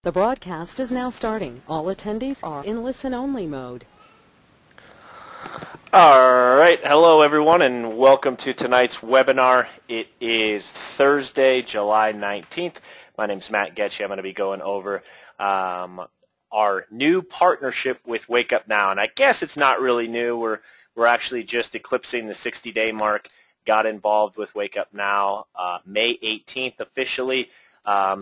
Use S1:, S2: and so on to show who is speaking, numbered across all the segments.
S1: The broadcast is now starting. All attendees are in listen-only mode.
S2: All right, hello everyone and welcome to tonight's webinar. It is Thursday, July 19th. My name is Matt Getchie. I'm going to be going over our new partnership with Wake Up Now. And I guess it's not really new. We're actually just eclipsing the 60-day mark. Got involved with Wake Up Now May 18th officially.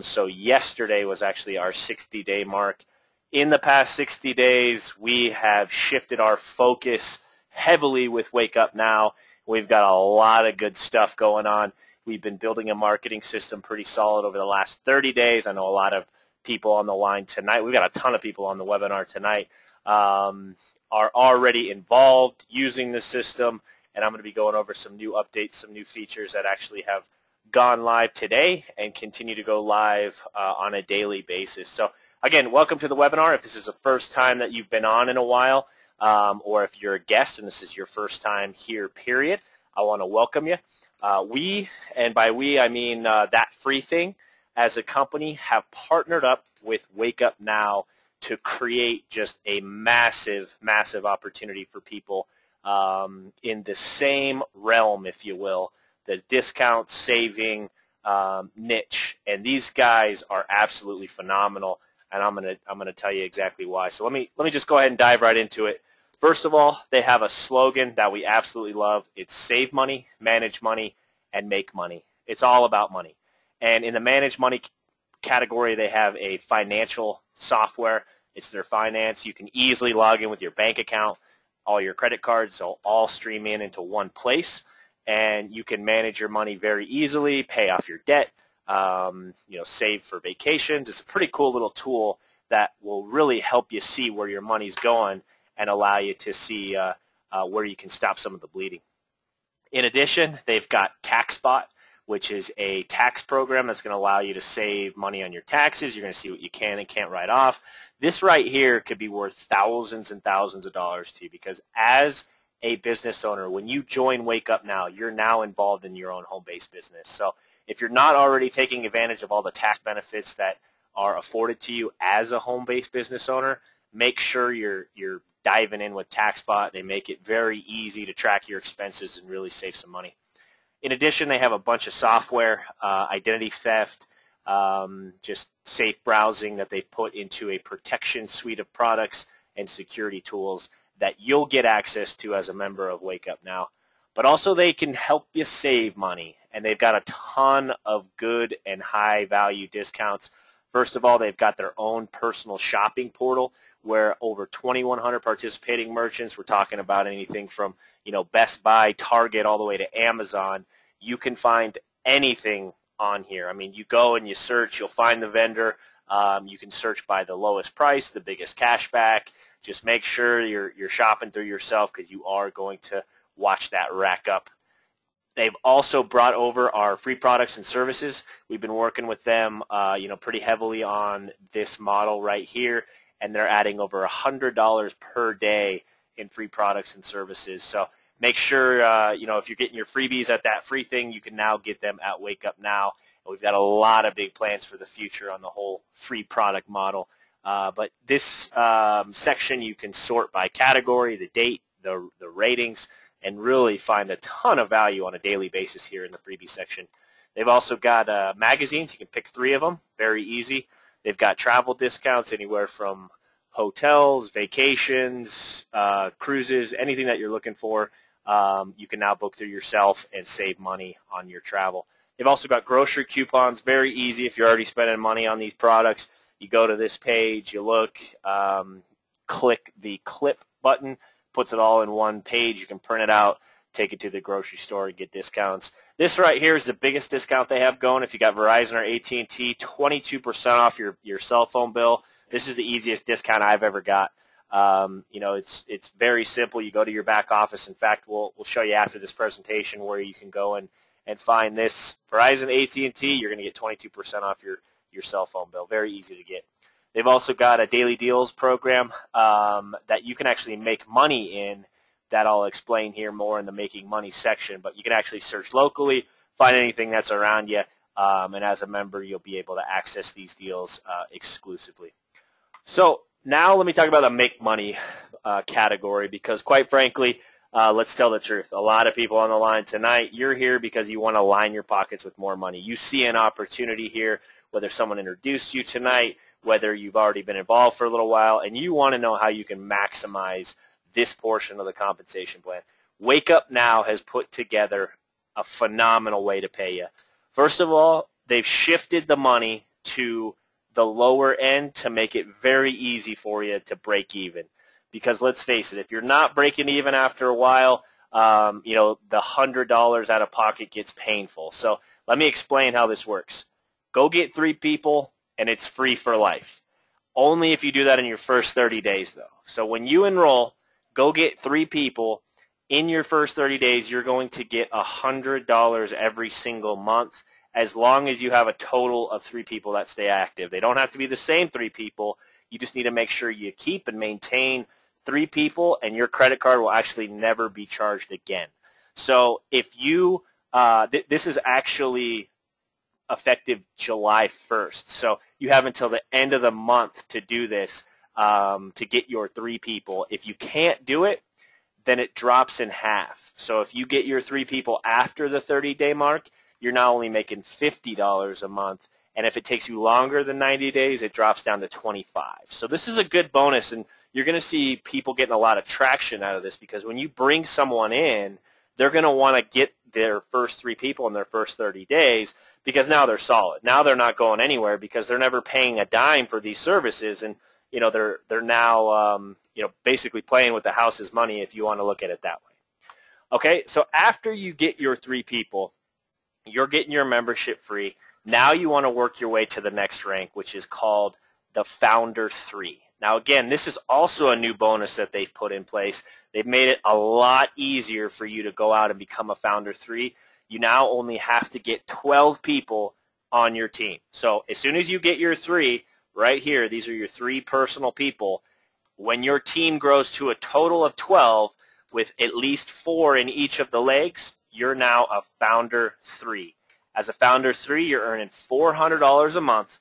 S2: So yesterday was actually our 60-day mark. In the past 60 days, we have shifted our focus heavily with Wake Up Now. We've got a lot of good stuff going on. We've been building a marketing system pretty solid over the last 30 days. I know a lot of people on the line tonight. We've got a ton of people on the webinar tonight are already involved using the system, and I'm going to be going over some new updates, some new features that actually have gone live today and continue to go live on a daily basis. So again, welcome to the webinar. If this is the first time that you've been on in a while, or if you're a guest and this is your first time here, period, I want to welcome you. We, and by we I mean That Free Thing, as a company have partnered up with Wake Up Now to create just a massive, massive opportunity for people in the same realm, if you will, the discount saving niche. And these guys are absolutely phenomenal, and I'm gonna tell you exactly why. So let me just go ahead and dive right into it. First of all, they have a slogan that we absolutely love. It's save money, manage money, and make money. It's all about money. And in the manage money category, they have a financial software. It's their finance. You can easily log in with your bank account. All your credit cards will all stream in into one place, and you can manage your money very easily, pay off your debt, save for vacations. It's a pretty cool little tool that will really help you see where your money's going and allow you to see where you can stop some of the bleeding. In addition, they've got TaxBot, which is a tax program that's going to allow you to save money on your taxes. You're going to see what you can and can't write off. This right here could be worth thousands and thousands of dollars to you, because as a business owner, when you join Wake Up Now, you're now involved in your own home-based business. So if you're not already taking advantage of all the tax benefits that are afforded to you as a home-based business owner, make sure you're diving in with TaxBot. They make it very easy to track your expenses and really save some money. In addition, they have a bunch of software, identity theft, just safe browsing that they've put into a protection suite of products and security tools that you'll get access to as a member of Wake Up Now. But also they can help you save money, and they've got a ton of good and high-value discounts. First of all, they've got their own personal shopping portal where over 2,100 participating merchants, we're talking about anything from Best Buy, Target, all the way to Amazon. You can find anything on here. I mean, you go and you search, you'll find the vendor. You can search by the lowest price, the biggest cashback. Just make sure you're shopping through yourself, because you are going to watch that rack up. They've also brought over our free products and services. We've been working with them, pretty heavily on this model right here, and they're adding over $100 per day in free products and services. So make sure, if you're getting your freebies at That Free Thing, you can now get them at Wake Up Now. And we've got a lot of big plans for the future on the whole free product model. But this section you can sort by category, the date, the ratings, and really find a ton of value on a daily basis here in the freebie section. They've also got magazines. You can pick 3 of them, very easy. They've got travel discounts anywhere from hotels, vacations, cruises, anything that you're looking for. You can now book through yourself and save money on your travel. They've also got grocery coupons, very easy if you're already spending money on these products. You go to this page, you look, click the clip button, puts it all in one page. You can print it out, take it to the grocery store, and get discounts. This right here is the biggest discount they have going. If you got Verizon or AT&T, 22% off your cell phone bill. This is the easiest discount I've ever got. It's very simple. You go to your back office. In fact, we'll show you after this presentation where you can go and find this. Verizon, AT&T, you're going to get 22% off your cell phone bill. Very easy to get. They've also got a daily deals program that you can actually make money in, that I'll explain here more in the making money section. But you can actually search locally, find anything that's around you. and as a member, you'll be able to access these deals exclusively. So now let me talk about the make money category, because quite frankly, let's tell the truth. A lot of people on the line tonight, you're here because you want to line your pockets with more money. You see an opportunity here, whether someone introduced you tonight, whether you've already been involved for a little while, and you want to know how you can maximize this portion of the compensation plan. Wake Up Now has put together a phenomenal way to pay you. First of all, they've shifted the money to the lower end to make it very easy for you to break even. Because let's face it, if you're not breaking even after a while, you know, the $100 out of pocket gets painful. So let me explain how this works. Go get 3 people, and it's free for life. Only if you do that in your first 30 days, though. So when you enroll, go get 3 people. In your first 30 days, you're going to get $100 every single month, as long as you have a total of 3 people that stay active. They don't have to be the same 3 people. You just need to make sure you keep and maintain 3 people, and your credit card will actually never be charged again. So if you, this is actually effective July 1st. So you have until the end of the month to do this, to get your 3 people. If you can't do it, then it drops in half. So if you get your 3 people after the 30-day mark, you're now only making $50 a month. And if it takes you longer than 90 days, it drops down to $25. So this is a good bonus, and you're going to see people getting a lot of traction out of this, because when you bring someone in, they're going to want to get their first 3 people in their first 30 days, because now they're solid. Now they're not going anywhere, because they're never paying a dime for these services, and you know they're now you know, basically playing with the house's money, if you want to look at it that way. Okay, so after you get your 3 people, you're getting your membership free. Now you want to work your way to the next rank, which is called the Founder 3. Now again, this is also a new bonus that they've put in place. They've made it a lot easier for you to go out and become a Founder 3. You now only have to get 12 people on your team. So as soon as you get your 3, right here, these are your 3 personal people. When your team grows to a total of 12 with at least 4 in each of the legs, you're now a Founder 3. As a Founder 3, you're earning $400 a month,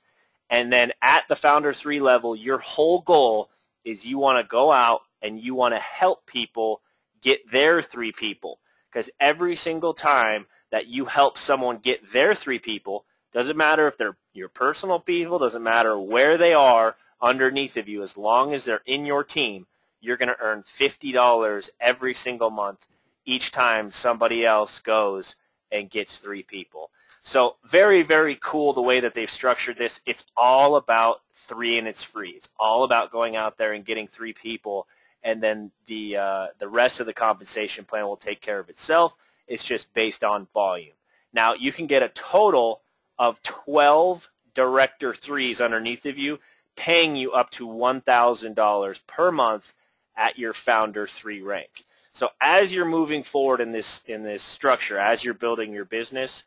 S2: and then at the Founder 3 level, your whole goal is you want to go out and you want to help people get their 3 people, because every single time that you help someone get their 3 people, doesn't matter if they're your personal people, doesn't matter where they are underneath of you, as long as they're in your team, you're going to earn $50 every single month each time somebody else goes and gets 3 people. So very, very cool the way that they've structured this. It's all about 3 and it's free. It's all about going out there and getting 3 people, and then the rest of the compensation plan will take care of itself. It's just based on volume. Now you can get a total of 12 Director 3s underneath of you, paying you up to $1,000 per month at your Founder 3 rank. So as you're moving forward in this structure, as you're building your business,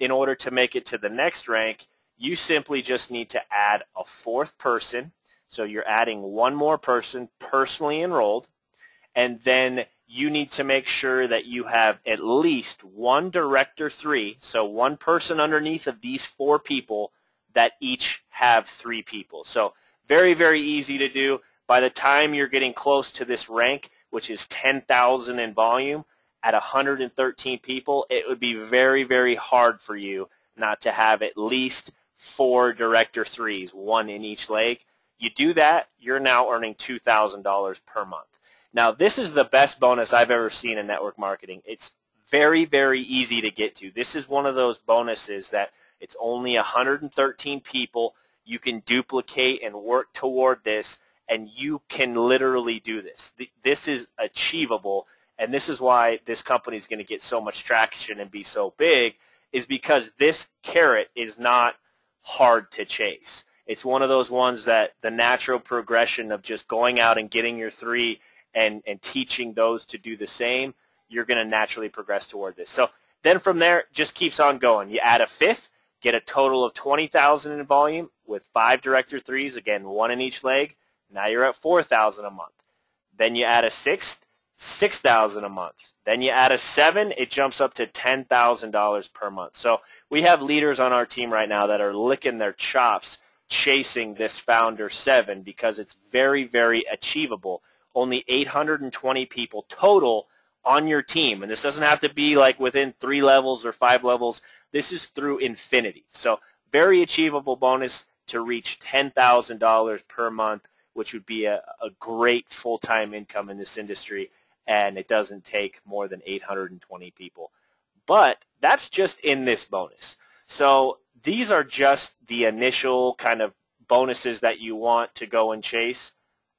S2: in order to make it to the next rank, you simply just need to add a 4th person. So you're adding 1 more person personally enrolled, and then you need to make sure that you have at least 1 Director 3, so 1 person underneath of these 4 people that each have 3 people. So very, very easy to do. By the time you're getting close to this rank, which is 10,000 in volume, at 113 people, it would be very, very hard for you not to have at least 4 Director 3s, 1 in each leg. You do that, you're now earning $2,000 per month. Now, this is the best bonus I've ever seen in network marketing. It's very, very easy to get to. This is one of those bonuses that it's only 113 people. You can duplicate and work toward this, and you can literally do this. This is achievable, and this is why this company is going to get so much traction and be so big, is because this carrot is not hard to chase. It's one of those ones that the natural progression of just going out and getting your 3 and teaching those to do the same, you're going to naturally progress toward this. So then from there, it just keeps on going. You add a 5th, get a total of 20,000 in volume with 5 Director 3s, again, 1 in each leg. Now you're at 4,000 a month. Then you add a 6th, 6,000 a month. Then you add a 7, it jumps up to $10,000 per month. So we have leaders on our team right now that are licking their chops chasing this Founder 7 because it's very, very achievable. Only 820 people total on your team. And this doesn't have to be like within 3 levels or 5 levels. This is through infinity. So very achievable bonus to reach $10,000 per month, which would be a great full-time income in this industry, and it doesn't take more than 820 people. But that's just in this bonus. So these are just the initial kind of bonuses that you want to go and chase.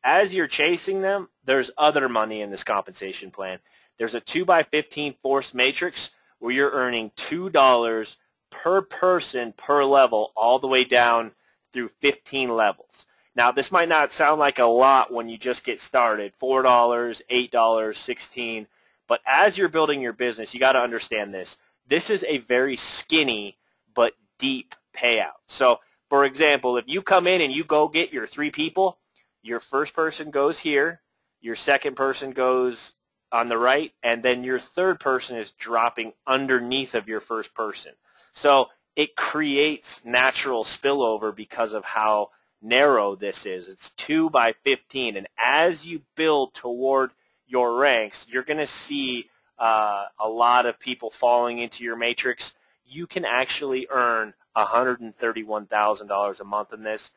S2: As you're chasing them, there's other money in this compensation plan. There's a 2x15 force matrix where you're earning $2 per person per level all the way down through 15 levels. Now, this might not sound like a lot when you just get started, $4, $8, $16, but as you're building your business, you got to understand this. This is a very skinny but deep payout. So, for example, if you come in and you go get your 3 people, your first person goes here, your second person goes on the right, and then your third person is dropping underneath of your first person. So it creates natural spillover because of how narrow this is. It's 2x15, and as you build toward your ranks, you're going to see a lot of people falling into your matrix. You can actually earn $131,000 a month in this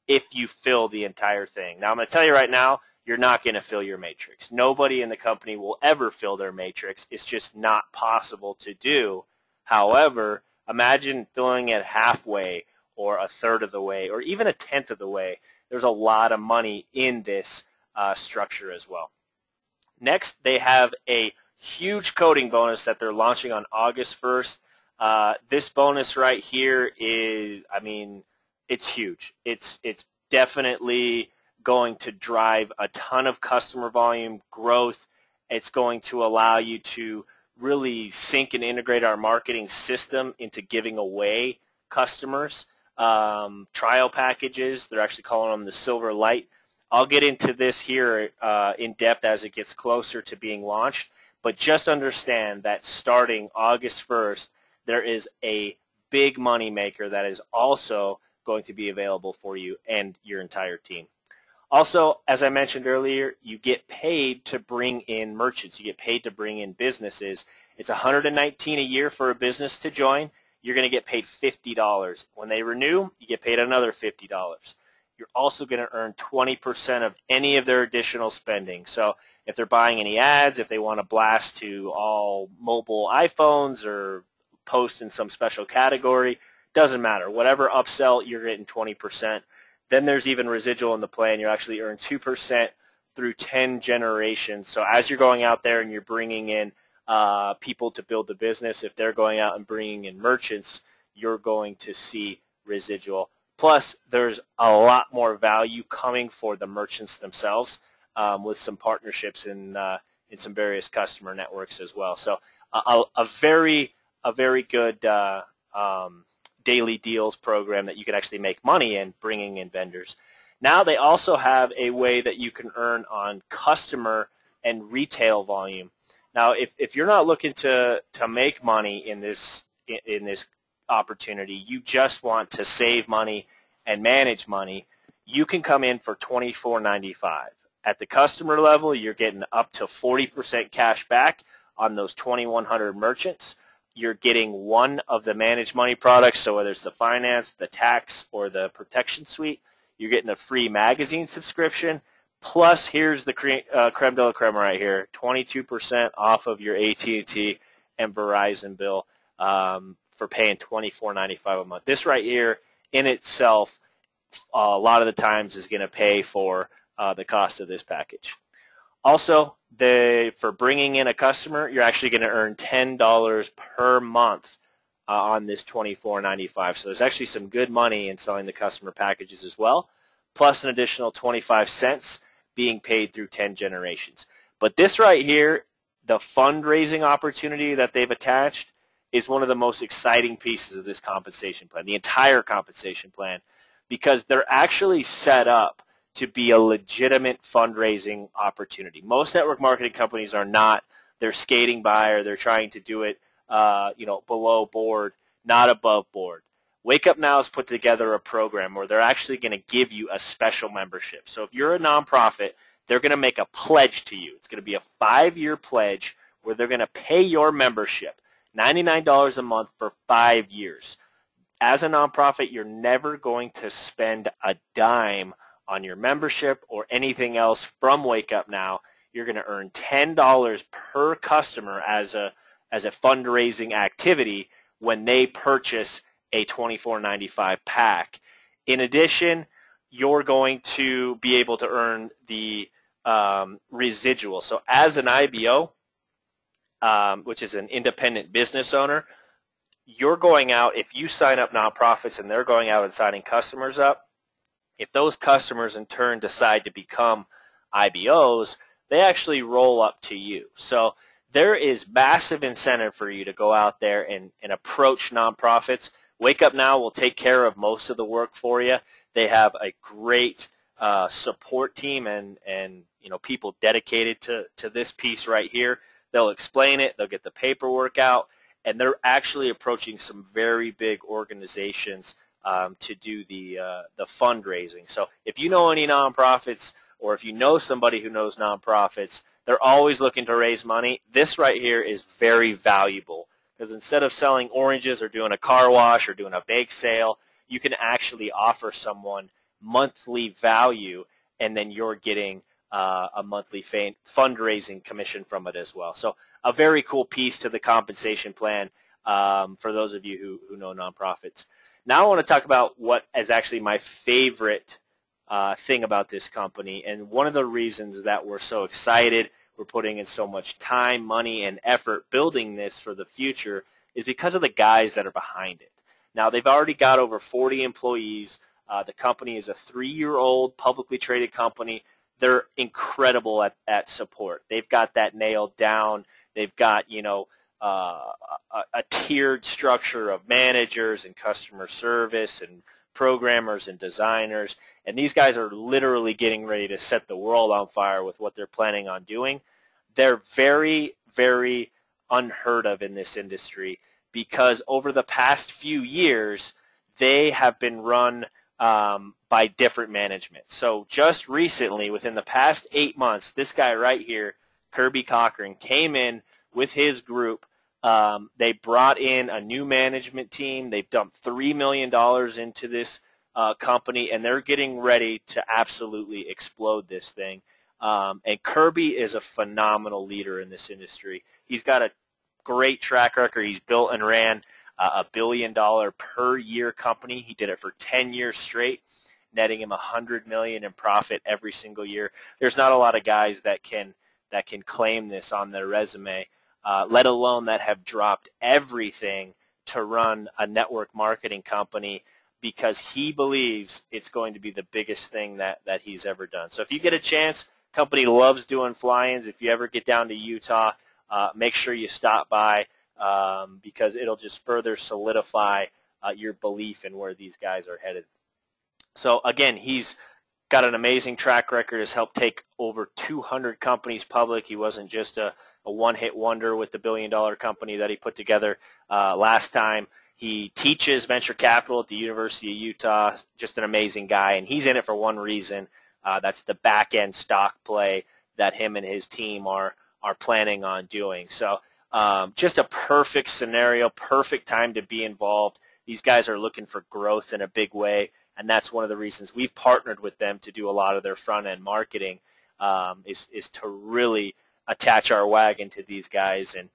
S2: if you fill the entire thing. Now, I'm going to tell you right now, you're not going to fill your matrix. Nobody in the company will ever fill their matrix. It's just not possible to do. However, imagine filling it halfway or a third of the way or even a tenth of the way. There's a lot of money in this structure as well. Next, they have a huge coding bonus that they're launching on August 1st. This bonus right here is, I mean, it's huge. It's definitely going to drive a ton of customer volume growth. It's going to allow you to really sync and integrate our marketing system into giving away customers trial packages. They're actually calling them the Silver Light. I'll get into this here in depth as it gets closer to being launched, but just understand that starting August 1st, there is a big money maker that is also going to be available for you and your entire team. Also, as I mentioned earlier, you get paid to bring in merchants. You get paid to bring in businesses. It's $119 a year for a business to join. You're going to get paid $50. When they renew, you get paid another $50. You're also going to earn 20% of any of their additional spending. So if they're buying any ads, if they want to blast to all mobile iPhones or post in some special category, doesn't matter. Whatever upsell, you're getting 20%. Then there's even residual in the plan. You actually earn 2% through 10 generations. So as you're going out there and you're bringing in people to build the business, if they're going out and bringing in merchants, you're going to see residual. Plus, there's a lot more value coming for the merchants themselves with some partnerships in some various customer networks as well. So a very good daily deals program that you can actually make money in bringing in vendors. Now they also have a way that you can earn on customer and retail volume. Now, if you're not looking to make money in this opportunity, you just want to save money and manage money, you can come in for $24.95. At the customer level, you're getting up to 40% cash back on those 2,100 merchants. You're getting one of the managed money products, so whether it's the finance, the tax, or the protection suite, you're getting a free magazine subscription. Plus, here's the creme de la creme right here, 22% off of your AT&T and Verizon bill for paying $24.95 a month. This right here in itself, a lot of the times is going to pay for the cost of this package. Also, for bringing in a customer, you're actually going to earn $10 per month on this $24.95. So there's actually some good money in selling the customer packages as well, plus an additional 25 cents being paid through 10 generations. But this right here, the fundraising opportunity that they've attached, is one of the most exciting pieces of this compensation plan, the entire compensation plan, because they're actually set up to be a legitimate fundraising opportunity. Most network marketing companies are not they're skating by or they're trying to do it, below board, not above board. Wake Up Now has put together a program where they're actually going to give you a special membership. So if you're a nonprofit, they're going to make a pledge to you. It's going to be a 5-year pledge where they're going to pay your membership, $99 a month for 5 years. As a nonprofit, you're never going to spend a dime on your membership or anything else from Wake Up Now. You're going to earn $10 per customer as a fundraising activity when they purchase a $24.95 pack. In addition, you're going to be able to earn the residual. So as an IBO, which is an independent business owner, you're going out, if you sign up nonprofits and they're going out and signing customers up, if those customers in turn decide to become IBOs, they actually roll up to you. So there is massive incentive for you to go out there and approach nonprofits. Wake Up Now will take care of most of the work for you. They have a great support team and people dedicated to this piece right here. They'll explain it. They'll get the paperwork out, and they're actually approaching some very big organizations to do the fundraising. So if you know any nonprofits or if you know somebody who knows nonprofits, they're always looking to raise money. This right here is very valuable because instead of selling oranges or doing a car wash or doing a bake sale, you can actually offer someone monthly value, and then you're getting a monthly fundraising commission from it as well. So a very cool piece to the compensation plan for those of you who know nonprofits. Now I want to talk about what is actually my favorite thing about this company, and one of the reasons that we're so excited, we're putting in so much time, money, and effort building this for the future is because of the guys that are behind it. Now, they've already got over 40 employees. The company is a 3-year-old publicly traded company. They're incredible at support. They've got that nailed down. They've got, a tiered structure of managers and customer service and programmers and designers. And these guys are literally getting ready to set the world on fire with what they're planning on doing. They're very, very unheard of in this industry because over the past few years, they have been run by different management. So just recently, within the past 8 months, this guy right here, Kirby Cochran, came in with his group. They brought in a new management team. They've dumped $3 million into this company, and they're getting ready to absolutely explode this thing. And Kirby is a phenomenal leader in this industry. He's got a great track record. He's built and ran a $1 billion per year company. He did it for 10 years straight, netting him $100 million in profit every single year. There's not a lot of guys that can claim this on their resume, let alone that have dropped everything to run a network marketing company because he believes it's going to be the biggest thing that he's ever done. So if you get a chance, company loves doing fly-ins. If you ever get down to Utah, make sure you stop by because it'll just further solidify your belief in where these guys are headed. So again, he's got an amazing track record, has helped take over 200 companies public. He wasn't just a one-hit wonder with the $1 billion company that he put together last time. He teaches venture capital at the University of Utah, just an amazing guy, and he's in it for one reason. That's the back-end stock play that him and his team are planning on doing. So just a perfect scenario, perfect time to be involved. These guys are looking for growth in a big way, and that's one of the reasons we've partnered with them to do a lot of their front-end marketing is to really attach our wagon to these guys and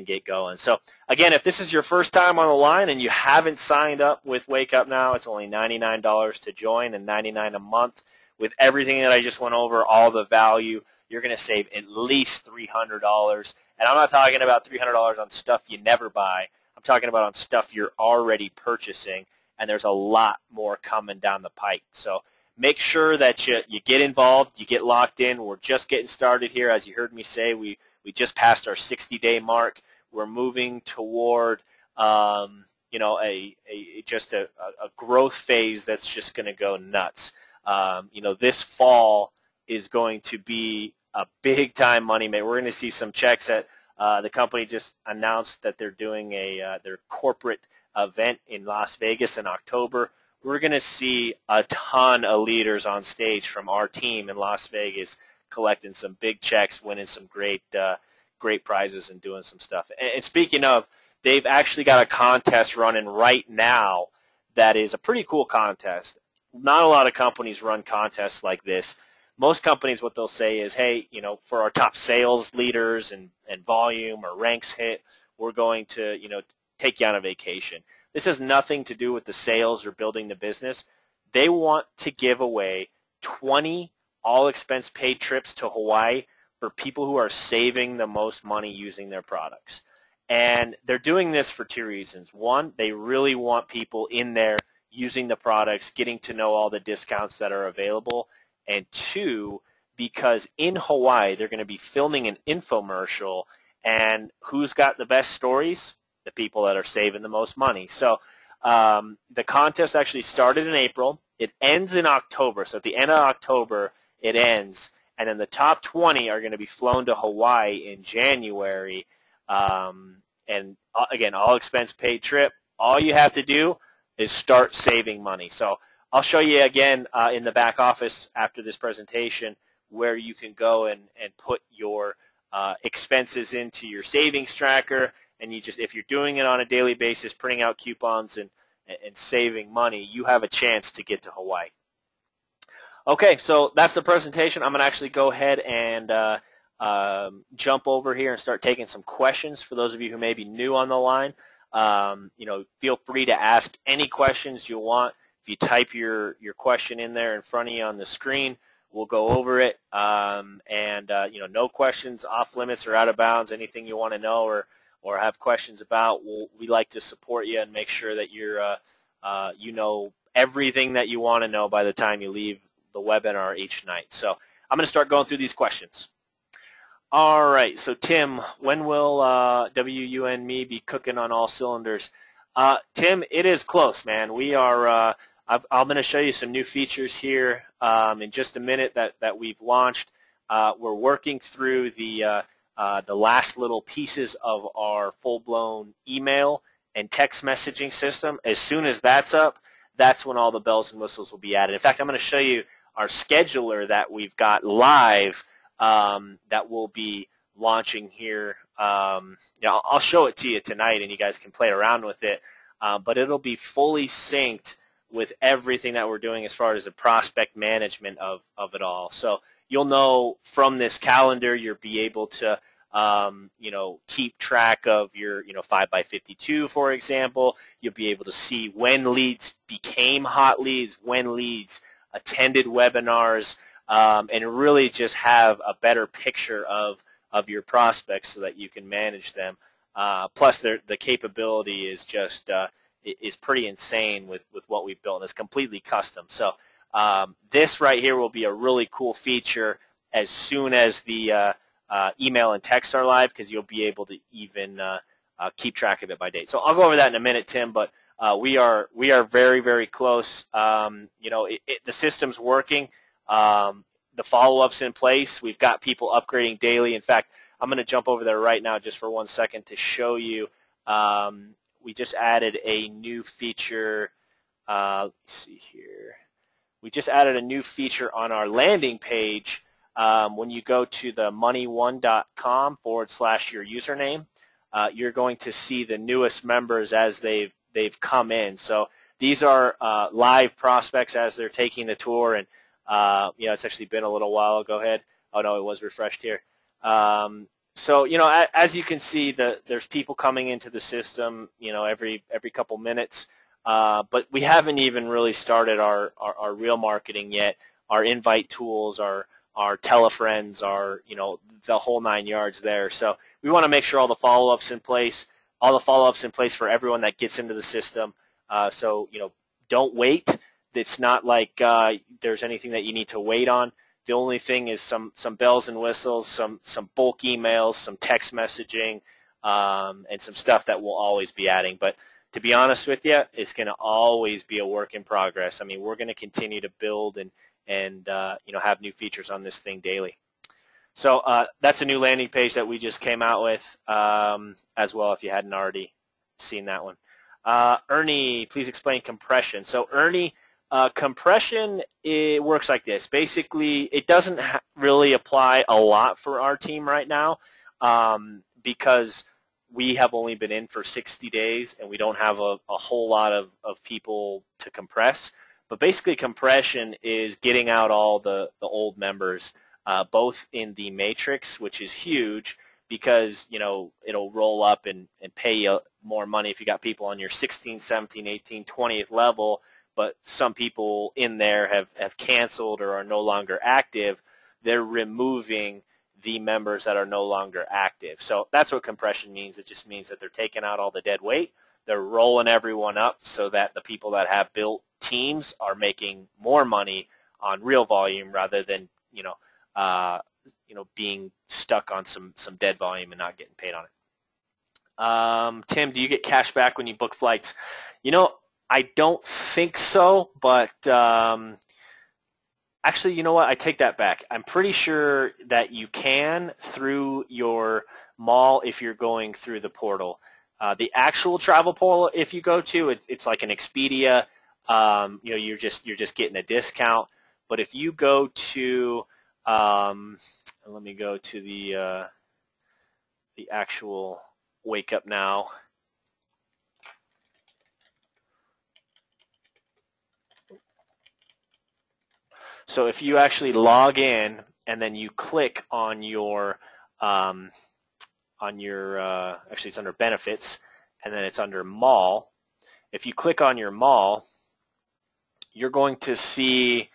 S2: get going. So again, if this is your first time on the line and you haven't signed up with Wake Up Now, it's only $99 to join and $99 a month. With everything that I just went over, all the value, you're going to save at least $300. And I'm not talking about $300 on stuff you never buy. I'm talking about on stuff you're already purchasing, and there's a lot more coming down the pike. So make sure that you get involved, you get locked in. We're just getting started here. As you heard me say, we just passed our 60-day mark. We're moving toward just a growth phase that's just going to go nuts. This fall is going to be a big-time money maker. We're going to see some checks at The company just announced that they're doing their corporate event in Las Vegas in October. We're going to see a ton of leaders on stage from our team in Las Vegas collecting some big checks, winning some great prizes, and doing some stuff. And speaking of, they've actually got a contest running right now that is a pretty cool contest. Not a lot of companies run contests like this. Most companies, what they'll say is, hey, for our top sales leaders and volume or ranks hit, we're going to, take you on a vacation. This has nothing to do with the sales or building the business. They want to give away 20 all-expense-paid trips to Hawaii for people who are saving the most money using their products. And they're doing this for two reasons. One, they really want people in there using the products, getting to know all the discounts that are available. And two, because in Hawaii, they're going to be filming an infomercial, and who's got the best stories? The people that are saving the most money. So the contest actually started in April. It ends in October. So at the end of October, it ends. And then the top 20 are going to be flown to Hawaii in January. And again, all expense paid trip. All you have to do is start saving money. So I'll show you again in the back office after this presentation where you can go and put your expenses into your savings tracker. And if you're doing it on a daily basis, printing out coupons and saving money, you have a chance to get to Hawaii. Okay, so that's the presentation. I'm going to actually go ahead and jump over here and start taking some questions for those of you who may be new on the line. Feel free to ask any questions you want. If you type your question in there in front of you on the screen, we'll go over it. No questions off limits or out of bounds. Anything you want to know or have questions about, we like to support you and make sure that you know everything that you want to know by the time you leave the webinar each night. So I'm going to start going through these questions. All right, so Tim, when will WUNME be cooking on all cylinders? Tim, it is close, man. We are. I'm going to show you some new features here in just a minute that we've launched. We're working through the last little pieces of our full-blown email and text messaging system. As soon as that's up, that's when all the bells and whistles will be added. In fact, I'm going to show you our scheduler that we've got live that will be launching here. I'll show it to you tonight, and you guys can play around with it. But it'll be fully synced with everything that we're doing as far as the prospect management of it all. So you'll know from this calendar, you'll be able to keep track of your 5x52, for example. You'll be able to see when leads became hot leads, when leads attended webinars, and really just have a better picture of your prospects so that you can manage them. Plus, the capability is just is pretty insane with what we've built, and it's completely custom. So this right here will be a really cool feature as soon as the email and text are live, because you'll be able to even keep track of it by date. So I'll go over that in a minute, Tim, but we are very, very close. The system's working. The follow-up's in place. We've got people upgrading daily. In fact, I'm going to jump over there right now just for 1 second to show you. We just added a new feature. Let's see here. We just added a new feature on our landing page. When you go to the moneyone.com / your username, you're going to see the newest members as they've come in. So these are live prospects as they're taking the tour, and it's actually been a little while. Go ahead. Oh no, it was refreshed here. So as you can see, there's people coming into the system, every couple minutes. But we haven't even really started our real marketing yet. Our invite tools, our telefriends, the whole 9 yards there. So we want to make sure all the follow-ups in place, for everyone that gets into the system. So don't wait. It's not like there's anything that you need to wait on. The only thing is some bells and whistles, some bulk emails, some text messaging, and some stuff that we'll always be adding. But to be honest with you, it's going to always be a work in progress. I mean, we're going to continue to build and have new features on this thing daily. So that's a new landing page that we just came out with as well, if you hadn't already seen that one. Ernie, please explain compression. So Ernie, compression, it works like this. Basically, it doesn't really apply a lot for our team right now because we have only been in for 60 days and we don't have a whole lot of people to compress. But basically, compression is getting out all the old members, both in the matrix, which is huge because, you know, it'll roll up and pay you more money if you got people on your 16th, 17th, 18th, 20th level, but some people in there have canceled or are no longer active. They're removing the members that are no longer active. So that's what compression means. It just means that they're taking out all the dead weight. They're rolling everyone up so that the people that have built teams are making more money on real volume rather than, being stuck on some dead volume and not getting paid on it. Tim, do you get cash back when you book flights? You know, I don't think so, but actually, you know what? I take that back. I'm pretty sure that you can through your mall if you're going through the portal. The actual travel portal, if you go to, it's like an Expedia. You're just getting a discount. But if you go to, let me go to the actual Wake Up Now. So if you actually log in and then you click on your actually it's under benefits and then it's under mall. If you click on your mall, you're going to see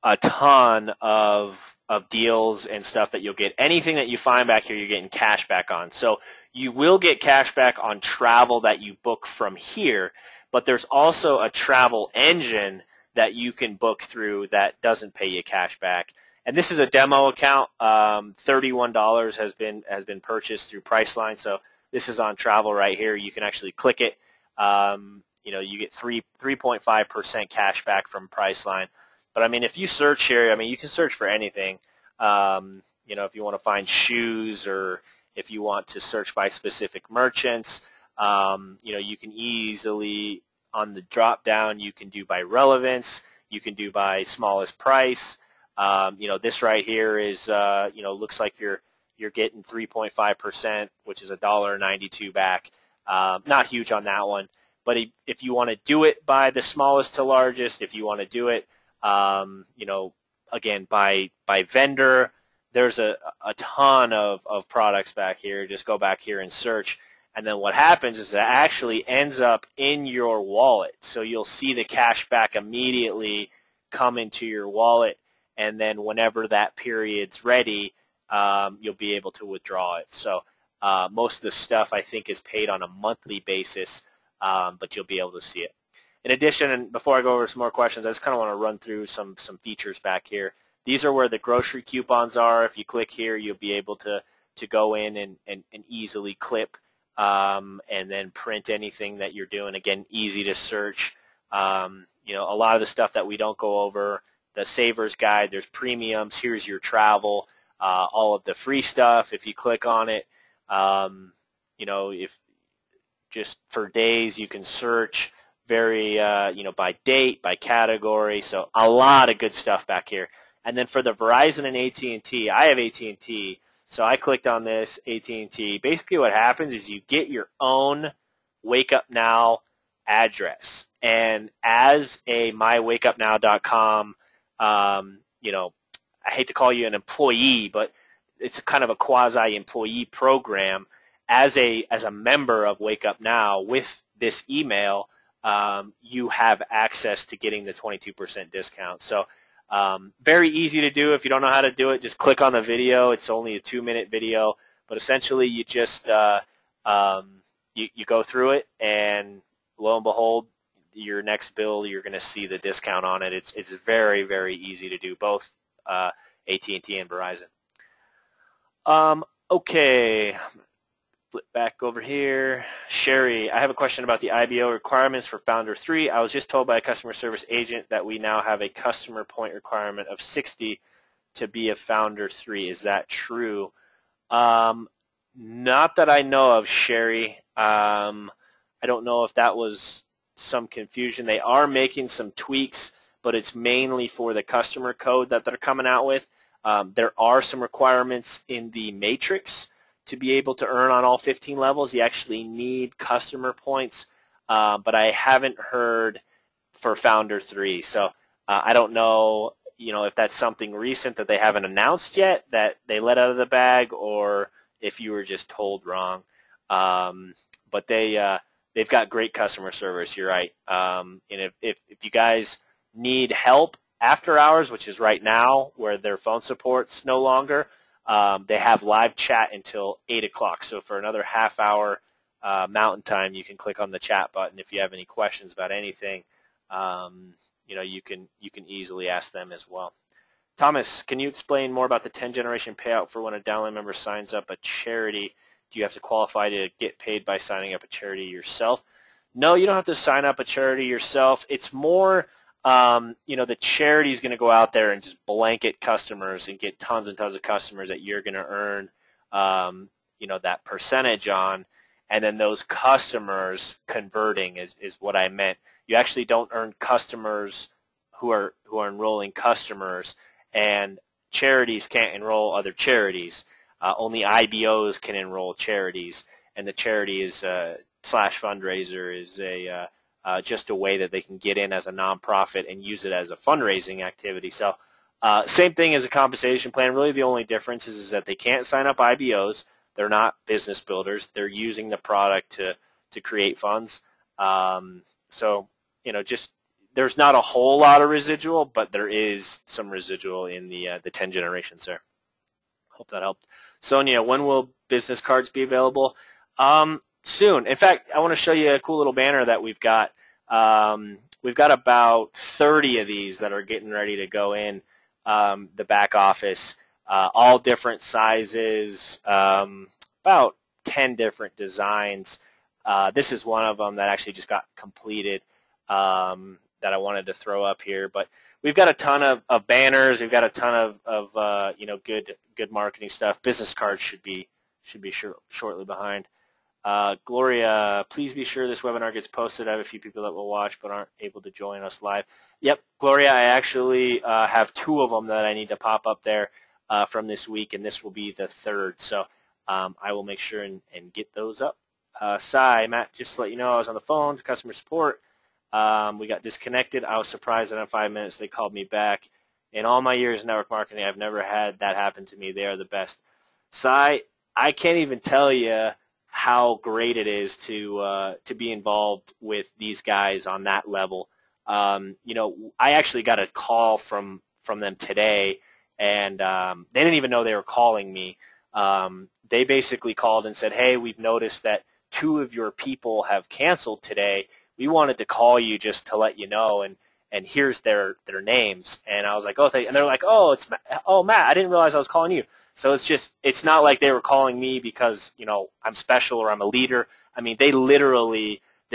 S2: a ton of deals and stuff that you'll get. Anything that you find back here, you're getting cash back on. So you will get cash back on travel that you book from here, but there's also a travel engine that you can book through that doesn't pay you cash back. And this is a demo account. $31 has been purchased through Priceline. So this is on travel right here. You can actually click it. You get 3.5% cash back from Priceline. But I mean, if you search here, I mean, you can search for anything. If you want to find shoes or if you want to search by specific merchants, you can easily, on the drop down, you can do by relevance. You can do by smallest price. This right here is, looks like you're getting 3.5%, which is $1.92 back. Not huge on that one. But if you want to do it by the smallest to largest, if you want to do it, again, by vendor, there's a ton of products back here. Just go back here and search. And then what happens is it actually ends up in your wallet. So you'll see the cash back immediately come into your wallet. And then whenever that period's ready, you'll be able to withdraw it. So most of the stuff, I think, is paid on a monthly basis, but you'll be able to see it. In addition, and before I go over some more questions, I just kind of want to run through some features back here. These are where the grocery coupons are. If you click here, you'll be able to go in and easily clip and then print anything that you're doing. Again, easy to search. A lot of the stuff that we don't go over, the Savers Guide, there's premiums. Here's your travel, all of the free stuff. If you click on it, if just for days you can search very, by date, by category. So a lot of good stuff back here. And then for the Verizon and AT&T, I have AT&T, so I clicked on this, AT&T. Basically what happens is you get your own Wake Up Now address. And as a mywakeupnow.com, I hate to call you an employee, but it's kind of a quasi-employee program. As a member of Wake Up Now with this email, you have access to getting the 22% discount. So very easy to do. If you don't know how to do it, just click on the video. It's only a 2-minute video, but essentially you just you go through it, and lo and behold, your next bill, you're going to see the discount on it. It's very, very easy to do, both AT&T and Verizon. Okay. Flip back over here. Sherry, I have a question about the IBO requirements for Founder 3. I was just told by a customer service agent that we now have a customer point requirement of 60 to be a Founder 3. Is that true? Not that I know of, Sherry. I don't know if that was some confusion. They are making some tweaks, but it's mainly for the customer code that they're coming out with. There are some requirements in the matrix to be able to earn on all 15 levels. You actually need customer points, but I haven't heard for Founder 3. So I don't know, if that's something recent that they haven't announced yet that they let out of the bag, or if you were just told wrong. But they've got great customer service. You're right. And if you guys need help after hours, which is right now where their phone support's no longer, they have live chat until 8 o'clock. So for another half hour Mountain Time, you can click on the chat button if you have any questions about anything. You can easily ask them as well. Thomas, can you explain more about the 10 generation payout for when a downline member signs up a charity? Do you have to qualify to get paid by signing up a charity yourself? No, you don't have to sign up a charity yourself. It's more, the charity is going to go out there and just blanket customers and get tons and tons of customers that you're going to earn, that percentage on, and then those customers converting is what I meant. You actually don't earn customers who are enrolling customers, and charities can't enroll other charities. Only IBOs can enroll charities, and the charity is slash fundraiser is just a way that they can get in as a nonprofit and use it as a fundraising activity. So same thing as a compensation plan. Really the only difference is that they can't sign up IBOs. They're not business builders. They're using the product to create funds. Just there's not a whole lot of residual, but there is some residual in the 10 generations there. Hope that helped. Sonia, when will business cards be available? Soon. In fact, I want to show you a cool little banner that we've got. We've got about 30 of these that are getting ready to go in the back office, all different sizes, about 10 different designs. This is one of them that actually just got completed that I wanted to throw up here. But we've got a ton of banners. We've got a ton of good marketing stuff. Business cards should be shortly behind. Gloria, please be sure this webinar gets posted. I have a few people that will watch but aren't able to join us live. Yep, Gloria, I actually have 2 of them that I need to pop up there from this week, and this will be the 3rd. So I will make sure and get those up. Matt, just to let you know, I was on the phone to customer support. We got disconnected. I was surprised that in 5 minutes they called me back. In all my years in network marketing, I've never had that happen to me. They are the best. I can't even tell you how great it is to be involved with these guys on that level. I actually got a call from them today, and they didn't even know they were calling me. They basically called and said, hey, we've noticed that 2 of your people have canceled today. We wanted to call you just to let you know, and here's their names. And I was like, oh, and they're like, oh, Matt, I didn't realize I was calling you. So it's not like they were calling me because, I'm special or I'm a leader. I mean, they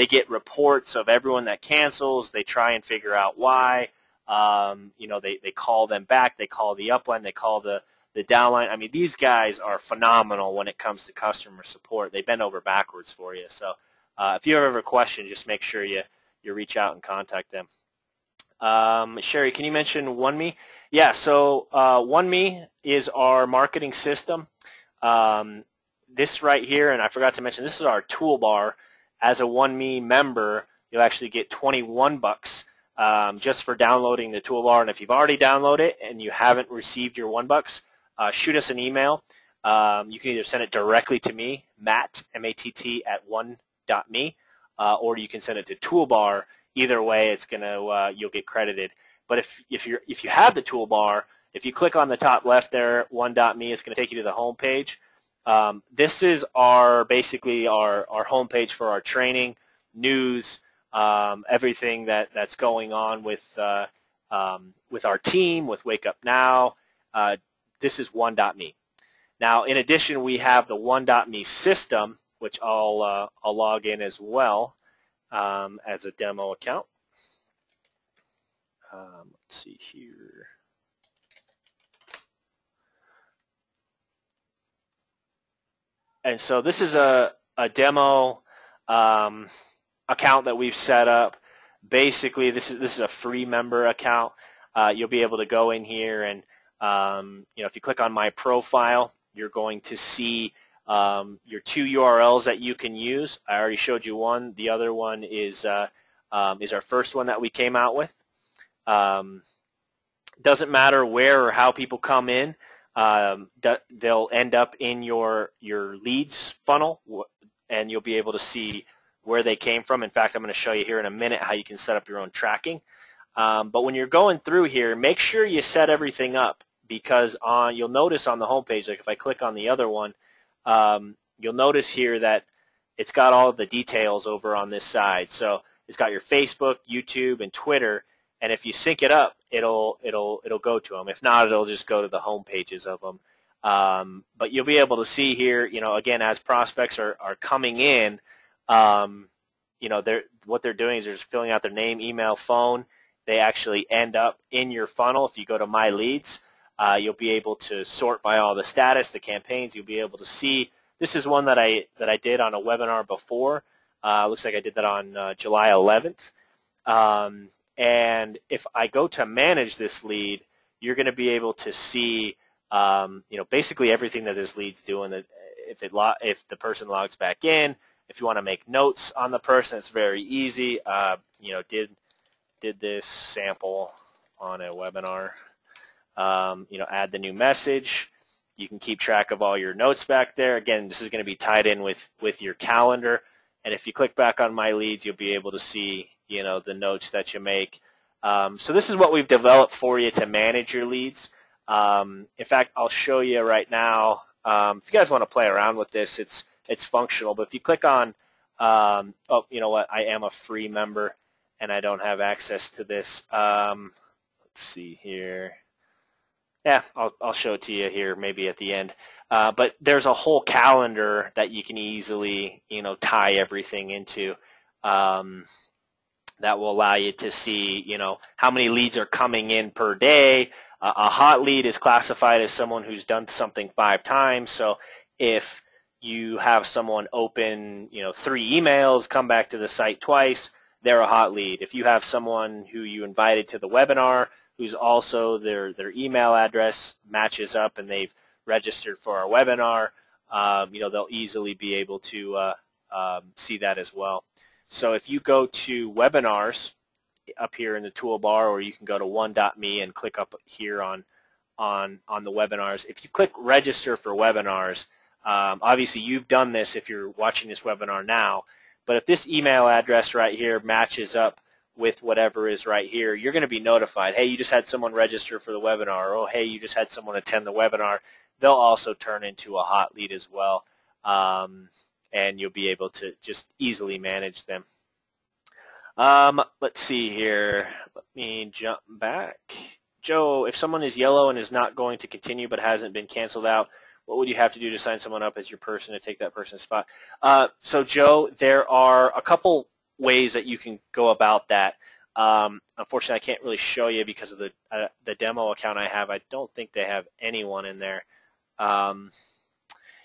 S2: get reports of everyone that cancels. They try and figure out why. They call them back. They call the upline. They call the downline. I mean, these guys are phenomenal when it comes to customer support. They bend over backwards for you. So if you have a question, just make sure you reach out and contact them. Sherry, can you mention OneMe? Yeah, so OneMe is our marketing system. This right here, and I forgot to mention, this is our toolbar. As a OneMe member, you'll actually get $21 just for downloading the toolbar. And if you've already downloaded it and you haven't received your $1, shoot us an email. You can either send it directly to me, Matt, M-A-T-T, at one.me, or you can send it to Toolbar. Either way, it's gonna you'll get credited. But if you have the toolbar, if you click on the top left there, one.me, it's going to take you to the home page. This is basically our homepage for our training, news, everything that's going on with our team, with Wake Up Now. This is one.me. Now, in addition, we have the one.me system, which I'll log in as well as a demo account. Let's see here. And so this is a demo account that we've set up. Basically, this is a free member account. You'll be able to go in here and if you click on my profile, you're going to see your 2 URLs that you can use. I already showed you one. The other one is our first one that we came out with. Doesn't matter where or how people come in. They'll end up in your leads funnel, and you'll be able to see where they came from. In fact, I'm going to show you here in a minute how you can set up your own tracking. But when you're going through here, make sure you set everything up, because you'll notice on the home page, like if I click on the other one, you'll notice here that it's got all of the details over on this side. So it's got your Facebook, YouTube, and Twitter, and if you sync it up, it'll go to them. If not, it'll just go to the home pages of them. But you'll be able to see here, again, as prospects are coming in, what they're doing is they're just filling out their name, email, phone. They actually end up in your funnel. If you go to My Leads, you'll be able to sort by all the status, the campaigns. You'll be able to see. This is one that I did on a webinar before. Looks like I did that on July 11th. And if I go to manage this lead, you're going to be able to see, basically everything that this lead's doing. That if the person logs back in, if you want to make notes on the person, it's very easy. Did this sample on a webinar. Add the new message. You can keep track of all your notes back there. Again, this is going to be tied in with your calendar. And if you click back on My Leads, you'll be able to see, the notes that you make. So this is what we've developed for you to manage your leads. In fact, I'll show you right now. If you guys want to play around with this, it's functional. But if you click on, you know what? I am a free member, and I don't have access to this. Let's see here. Yeah, I'll show it to you here maybe at the end. But there's a whole calendar that you can easily, tie everything into. That will allow you to see, how many leads are coming in per day. A hot lead is classified as someone who's done something 5 times. So if you have someone open, 3 emails, come back to the site twice, they're a hot lead. If you have someone who you invited to the webinar who's also their email address matches up and they've registered for our webinar, they'll easily be able to see that as well. So if you go to webinars up here in the toolbar, or you can go to one.me and click up here on the webinars. If you click register for webinars, obviously you've done this if you're watching this webinar now, but if this email address right here matches up with whatever is right here, you're going to be notified, hey, you just had someone register for the webinar, or oh, hey, you just had someone attend the webinar. They'll also turn into a hot lead as well. And you'll be able to just easily manage them. Let's see here. Let me jump back. Joe, if someone is yellow and is not going to continue but hasn't been canceled out, what would you have to do to sign someone up as your person to take that person's spot? So, Joe, there are a couple ways that you can go about that. Unfortunately, I can't really show you because of the demo account I have. I don't think they have anyone in there.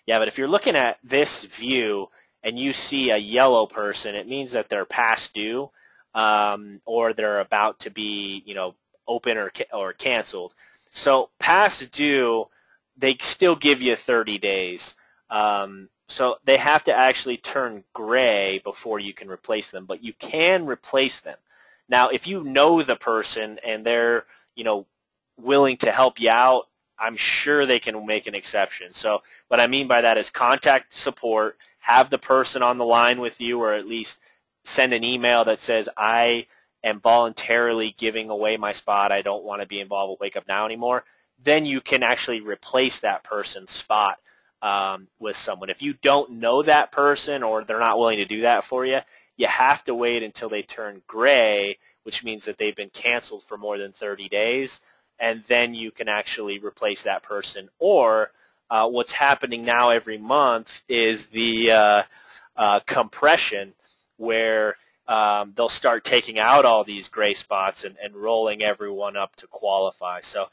S2: Yeah, but if you're looking at this view and you see a yellow person, it means that they're past due, or they're about to be, open or canceled. So past due, they still give you 30 days. So they have to actually turn gray before you can replace them, but you can replace them. Now, if you know the person and they're, willing to help you out, I'm sure they can make an exception. So what I mean by that is contact support, have the person on the line with you, or at least send an email that says, I am voluntarily giving away my spot. I don't want to be involved with Wake Up Now anymore. Then you can actually replace that person's spot with someone. If you don't know that person or they're not willing to do that for you, you have to wait until they turn gray, which means that they've been canceled for more than 30 days. And then you can actually replace that person. Or what's happening now every month is the compression, where they'll start taking out all these gray spots and rolling everyone up to qualify. So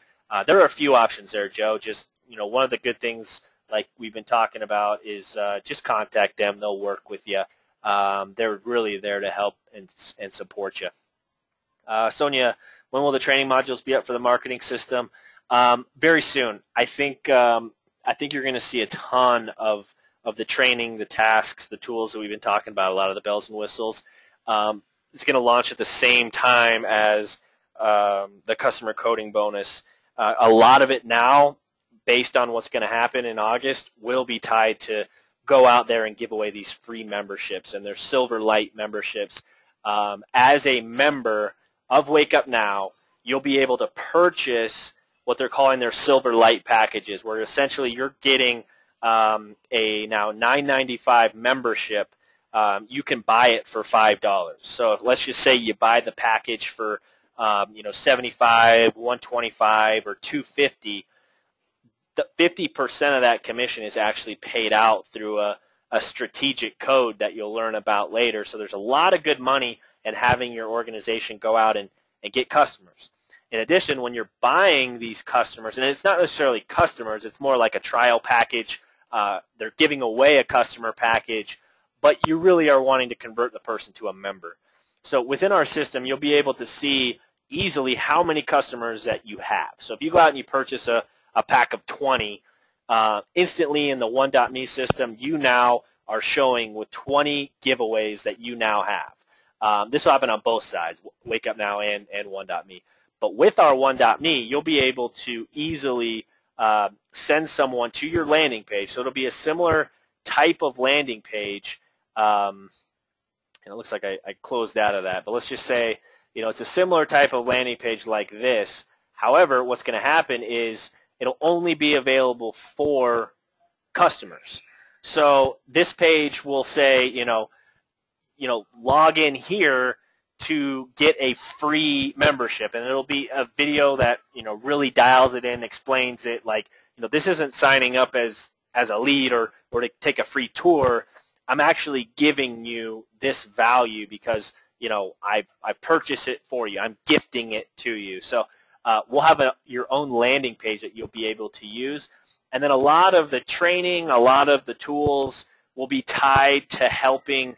S2: there are a few options there, Joe. Just one of the good things like we've been talking about, is just contact them. They'll work with you. They're really there to help and support you. Sonia, when will the training modules be up for the marketing system? Very soon. I think you're going to see a ton of the training, the tasks, the tools that we've been talking about, a lot of the bells and whistles. It's going to launch at the same time as the customer coding bonus. A lot of it now, based on what's going to happen in August, will be tied to go out there and give away these free memberships, and they're Silver Light memberships. As a member of Wake Up Now, you'll be able to purchase what they're calling their Silver Light packages, where essentially you're getting a now $9.95 membership. You can buy it for $5. So if, let's just say you buy the package for $75, $125, or $250. The 50% of that commission is actually paid out through a strategic code that you'll learn about later. So there's a lot of good money in having your organization go out and get customers. In addition, when you're buying these customers, and it's not necessarily customers, it's more like a trial package. They're giving away a customer package, but you really are wanting to convert the person to a member. So within our system, you'll be able to see easily how many customers that you have. So if you go out and you purchase a pack of 20, instantly in the One.me system, you now are showing with 20 giveaways that you now have. This will happen on both sides, Wake Up Now and One.me. But with our One.me, you'll be able to easily send someone to your landing page. So it'll be a similar type of landing page. And it looks like I closed out of that. But let's just say, it's a similar type of landing page like this. However, what's going to happen is it'll only be available for customers. So this page will say, log in here to get a free membership, and it'll be a video that really dials it in, explains it. Like, this isn't signing up as a lead or to take a free tour. I'm actually giving you this value because I purchased it for you. I'm gifting it to you. So we'll have your own landing page that you'll be able to use, and then a lot of the training, a lot of the tools will be tied to helping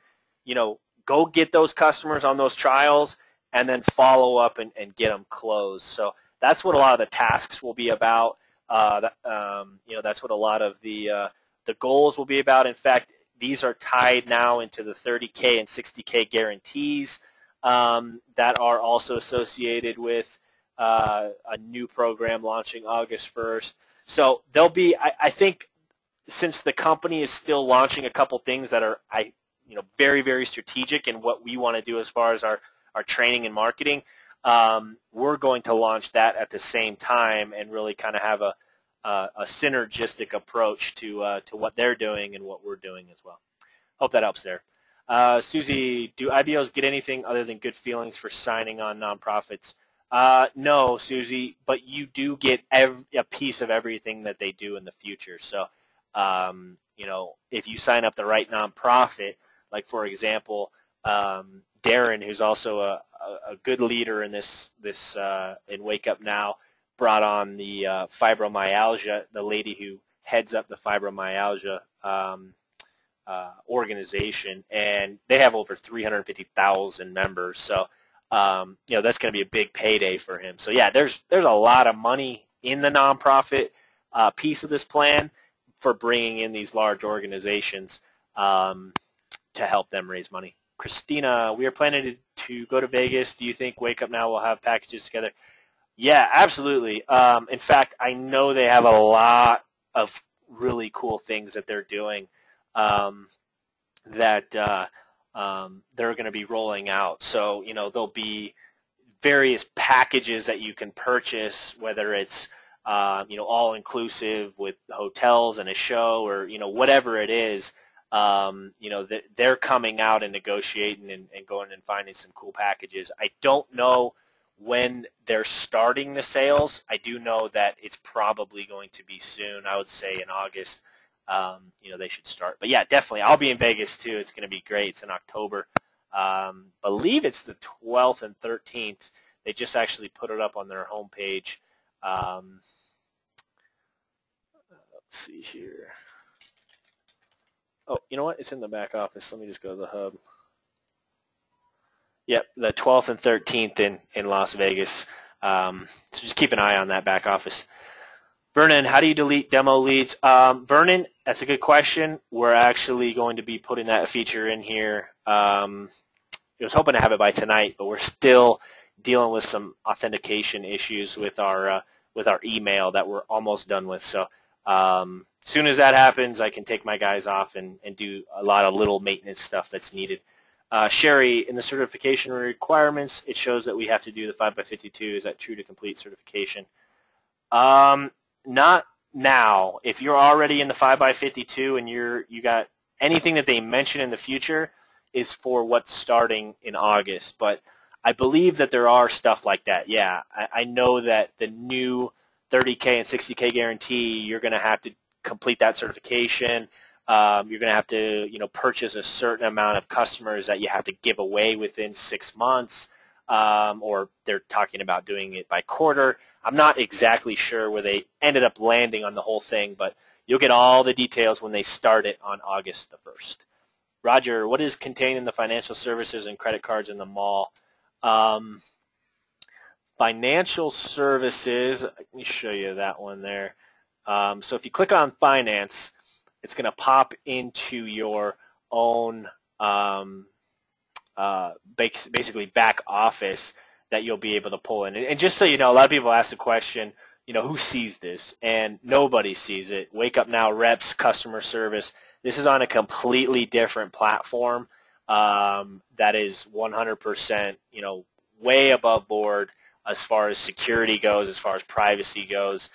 S2: go get those customers on those trials and then follow up and get them closed. So that's what a lot of the tasks will be about. That's what a lot of the goals will be about. In fact, these are tied now into the 30K and 60K guarantees that are also associated with a new program launching August 1st. So there'll be, I think, since the company is still launching a couple things that are very, very strategic in what we want to do as far as our training and marketing, we're going to launch that at the same time and really kind of have a synergistic approach to what they're doing and what we're doing as well. Hope that helps there. Susie, do IBOs get anything other than good feelings for signing on nonprofits? No, Susie, but you do get a piece of everything that they do in the future. So, if you sign up the right nonprofit, like for example, Darren, who's also a good leader in this in Wake Up Now, brought on the fibromyalgia, the lady who heads up the fibromyalgia organization, and they have over 350,000 members. So that's going to be a big payday for him. So yeah, there's a lot of money in the nonprofit piece of this plan for bringing in these large organizations to help them raise money. Christina, we are planning to go to Vegas. Do you think Wake Up Now will have packages together? Yeah, absolutely. In fact, I know they have a lot of really cool things that they're doing that they're going to be rolling out. So, there'll be various packages that you can purchase, whether it's, all-inclusive with hotels and a show or, whatever it is. They're coming out and negotiating and going and finding some cool packages. I don't know when they're starting the sales. I do know that it's probably going to be soon. I would say in August, they should start. But yeah, definitely. I'll be in Vegas too. It's going to be great. It's in October. Believe it's the 12th and 13th. They just actually put it up on their homepage. Let's see here. Oh, you know what? It's in the back office. Let me just go to the hub. Yep, the 12th and 13th in Las Vegas. So just keep an eye on that back office. Vernon, how do you delete demo leads? Vernon, that's a good question. We're actually going to be putting that feature in here. I was hoping to have it by tonight, but we're still dealing with some authentication issues with our email that we're almost done with. So as soon as that happens, I can take my guys off and do a lot of little maintenance stuff that's needed. Sherry, in the certification requirements, it shows that we have to do the 5x52. Is that true to complete certification? Not now. If you're already in the 5x52 and you got anything that they mention in the future is for what's starting in August. But I believe that there are stuff like that. Yeah, I know that the new 30K and 60K guarantee, you're going to have to complete that certification. You're going to have to, purchase a certain amount of customers that you have to give away within 6 months, or they're talking about doing it by quarter. I'm not exactly sure where they ended up landing on the whole thing, but you'll get all the details when they start it on August the 1st. Roger, what is contained in the financial services and credit cards in the mall? Financial services, let me show you that one there. So if you click on finance, it's going to pop into your own basically back office that you'll be able to pull in. And just so you know, a lot of people ask the question, who sees this? And nobody sees it. Wake Up Now reps, customer service. This is on a completely different platform that is 100%, way above board as far as security goes, as far as privacy goes.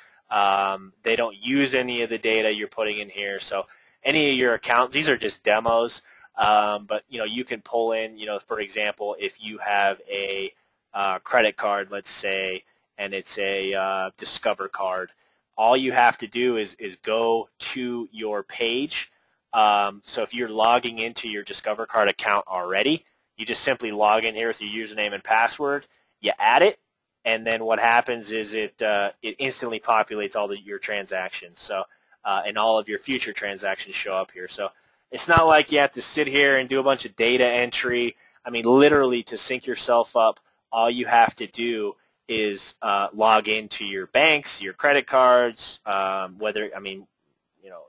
S2: They don't use any of the data you're putting in here. So any of your accounts, these are just demos, but you can pull in, for example, if you have a credit card, let's say, and it's a Discover card, all you have to do is go to your page. So if you're logging into your Discover card account already, you just simply log in here with your username and password, you add it, and then what happens is it instantly populates all your transactions. So and all of your future transactions show up here. So it's not like you have to sit here and do a bunch of data entry. I mean, literally, to sync yourself up, all you have to do is log into your banks, your credit cards,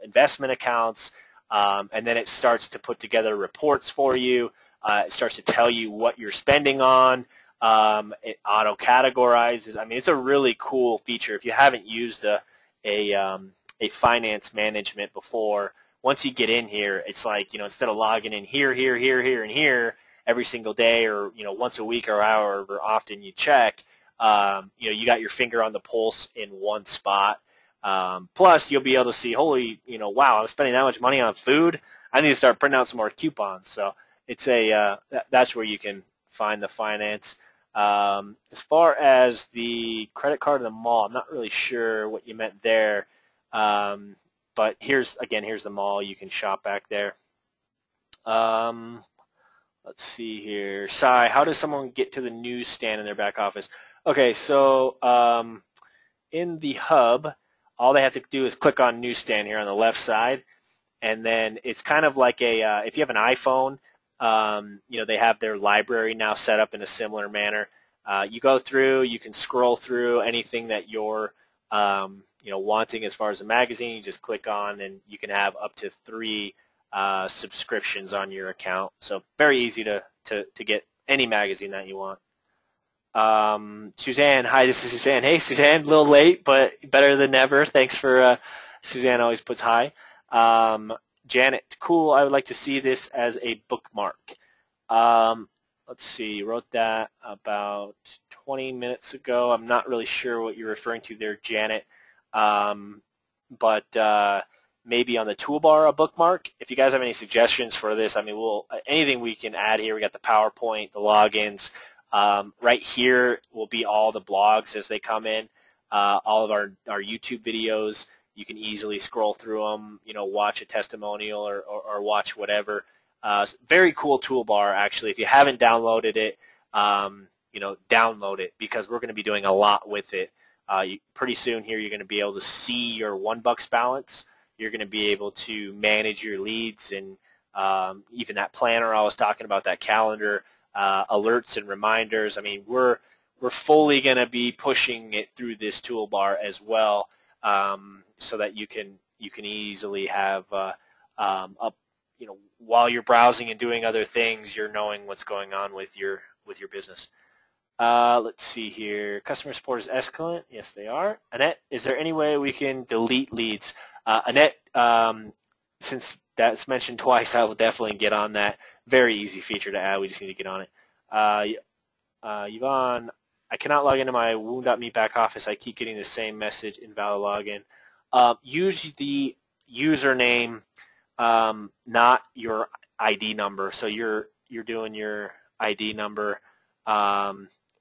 S2: investment accounts, and then it starts to put together reports for you. It starts to tell you what you're spending on. It auto-categorizes. I mean, it's a really cool feature. If you haven't used a finance management before, once you get in here, it's like, instead of logging in here, and here every single day, or, once a week, or however often you check, you got your finger on the pulse in one spot. Plus, you'll be able to see, holy, wow, I'm spending that much money on food. I need to start printing out some more coupons. So it's that's where you can find the finance. As far as the credit card in the mall, I'm not really sure what you meant there. But here's the mall. You can shop back there. Let's see here. Sai, how does someone get to the newsstand in their back office? Okay, so in the hub, all they have to do is click on newsstand here on the left side, and then it's kind of like if you have an iPhone, they have their library now set up in a similar manner. You go through, you can scroll through anything that you're wanting as far as a magazine. You just click on, and you can have up to 3 subscriptions on your account. So very easy to get any magazine that you want. Suzanne, hi, this is Suzanne. Hey, Suzanne, a little late, but better than never. Thanks for Suzanne always puts hi. Janet, cool. I would like to see this as a bookmark. Let's see, you wrote that about 20 minutes ago. I'm not really sure what you're referring to there, Janet, but maybe on the toolbar a bookmark. If you guys have any suggestions for this, I mean, anything we can add here. We got the PowerPoint, the logins. Right here will be all the blogs as they come in, all of our YouTube videos. You can easily scroll through them, watch a testimonial or watch whatever. Very cool toolbar, actually. If you haven't downloaded it, download it, because we're going to be doing a lot with it. Pretty soon here, you're going to be able to see your $1 balance. You're going to be able to manage your leads and even that planner I was talking about, that calendar, alerts and reminders. I mean, we're fully going to be pushing it through this toolbar as well, so that you can easily have while you're browsing and doing other things, you're knowing what's going on with your business. Let's see here. Customer support is excellent. Yes, they are. Annette, is there any way we can delete leads? Annette, since that's mentioned twice, I will definitely get on that. Very easy feature to add. We just need to get on it. Yvonne, I cannot log into my Wound.me back office. I keep getting the same message, invalid login. Use the username, not your ID number. So you're doing your ID number.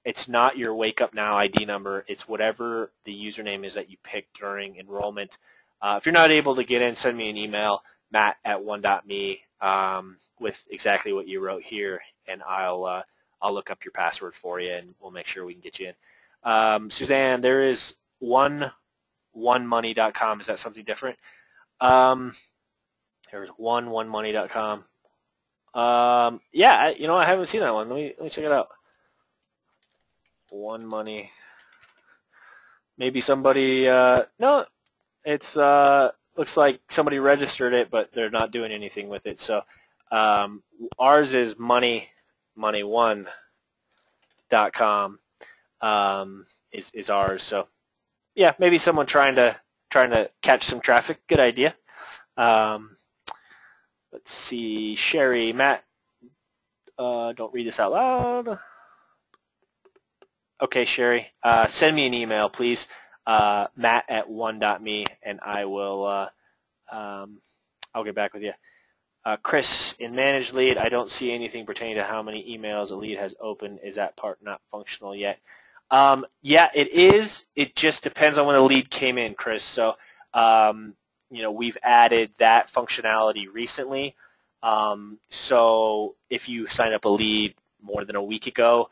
S2: It's not your Wake Up Now ID number. It's whatever the username is that you picked during enrollment. If you're not able to get in, send me an email, matt@one.me, with exactly what you wrote here, and I'll look up your password for you, and we'll make sure we can get you in. Suzanne, there is onemoney.com. Is that something different? There's onemoney.com. Yeah, I haven't seen that one. Let me check it out. One Money. Maybe somebody. No, it's looks like somebody registered it, but they're not doing anything with it. So ours is money1.com is ours. So yeah, maybe someone trying to catch some traffic. Good idea. Let's see, Sherry, Matt. Don't read this out loud. Okay, Sherry, send me an email, please, matt@one.me, and I will. I'll get back with you. Chris, in Manage Lead, I don't see anything pertaining to how many emails a lead has opened. Is that part not functional yet? Yeah, it is. It just depends on when the lead came in, Chris. So, we've added that functionality recently. So if you sign up a lead more than a week ago,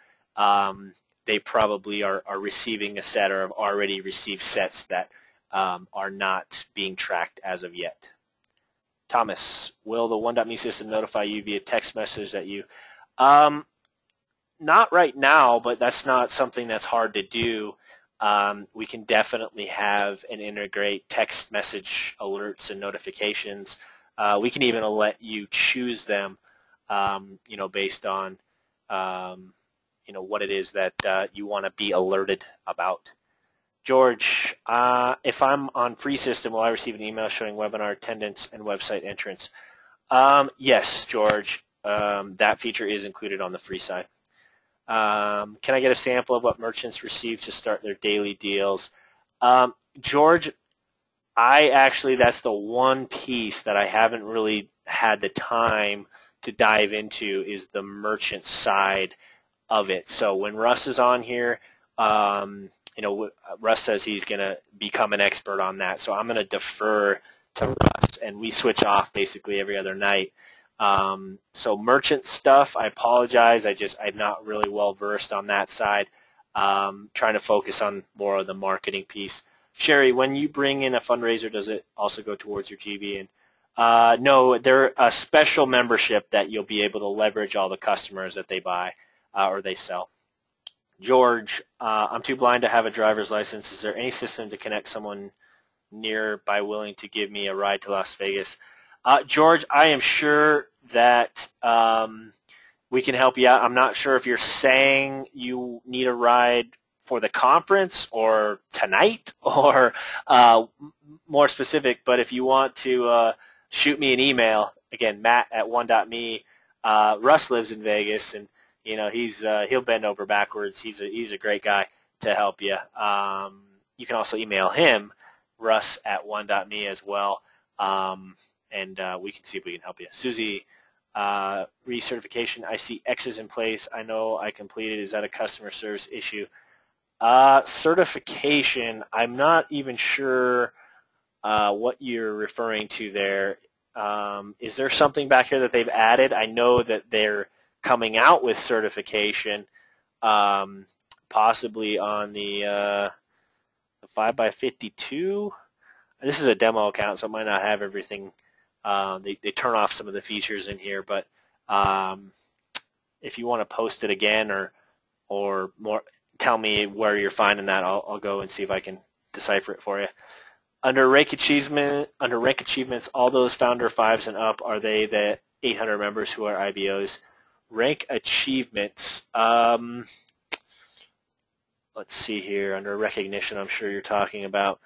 S2: they probably are receiving a set or have already received sets that are not being tracked as of yet. Thomas, will the One.me system notify you via text message that you? Not right now, but that's not something that's hard to do. We can definitely have and integrate text message alerts and notifications. We can even let you choose them, based on what it is that you want to be alerted about. George, if I'm on free system, will I receive an email showing webinar attendance and website entrance? Yes, George, that feature is included on the free side. Can I get a sample of what merchants receive to start their daily deals? George, that's the one piece that I haven't really had the time to dive into, is the merchant side of it. So when Russ is on here, Russ says he's going to become an expert on that. So I'm going to defer to Russ, and we switch off basically every other night. So merchant stuff, I apologize. I'm not really well versed on that side. Trying to focus on more of the marketing piece. Sherry, when you bring in a fundraiser, does it also go towards your GB? And no, they're a special membership that you'll be able to leverage all the customers that they buy or they sell. George, I'm too blind to have a driver's license. Is there any system to connect someone nearby willing to give me a ride to Las Vegas? George, I am sure that we can help you out. I'm not sure if you're saying you need a ride for the conference or tonight or more specific, but if you want to shoot me an email, again, matt@one.me. Russ lives in Vegas, and he'll bend over backwards. He's a great guy to help you. You can also email him, russ@one.me as well, and we can see if we can help you. Susie, recertification, I see X's in place. I know I completed. Is that a customer service issue? Certification, I'm not even sure what you're referring to there. Is there something back here that they've added? I know that they're coming out with certification, possibly on the 5x52. this is a demo account, so it might not have everything. They turn off some of the features in here, but if you want to post it again or more, tell me where you're finding that. I'll go and see if I can decipher it for you. Under rank achievements, all those founder 5s and up, are they the 800 members who are IBOs? Rank achievements. Let's see here. Under recognition, I'm sure you're talking about.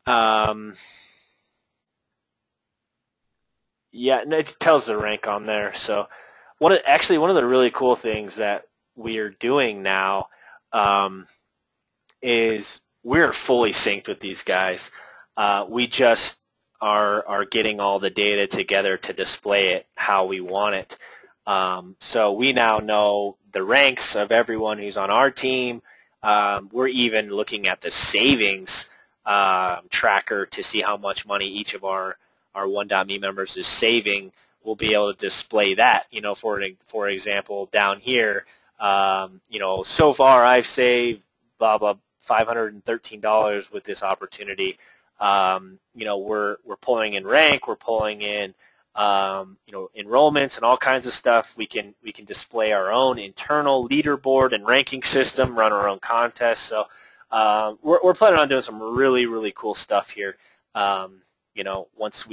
S2: Yeah, it tells the rank on there. So one of the really cool things that we are doing now is we're fully synced with these guys. We just are getting all the data together to display it how we want it. So we now know the ranks of everyone who's on our team. We're even looking at the savings tracker to see how much money each of our 1.me members is saving. We'll be able to display that. For example, down here, so far I've saved blah blah $513 with this opportunity. We're pulling in rank, we're pulling in enrollments and all kinds of stuff. We can display our own internal leaderboard and ranking system, run our own contests. So we're planning on doing some really, really cool stuff here. Once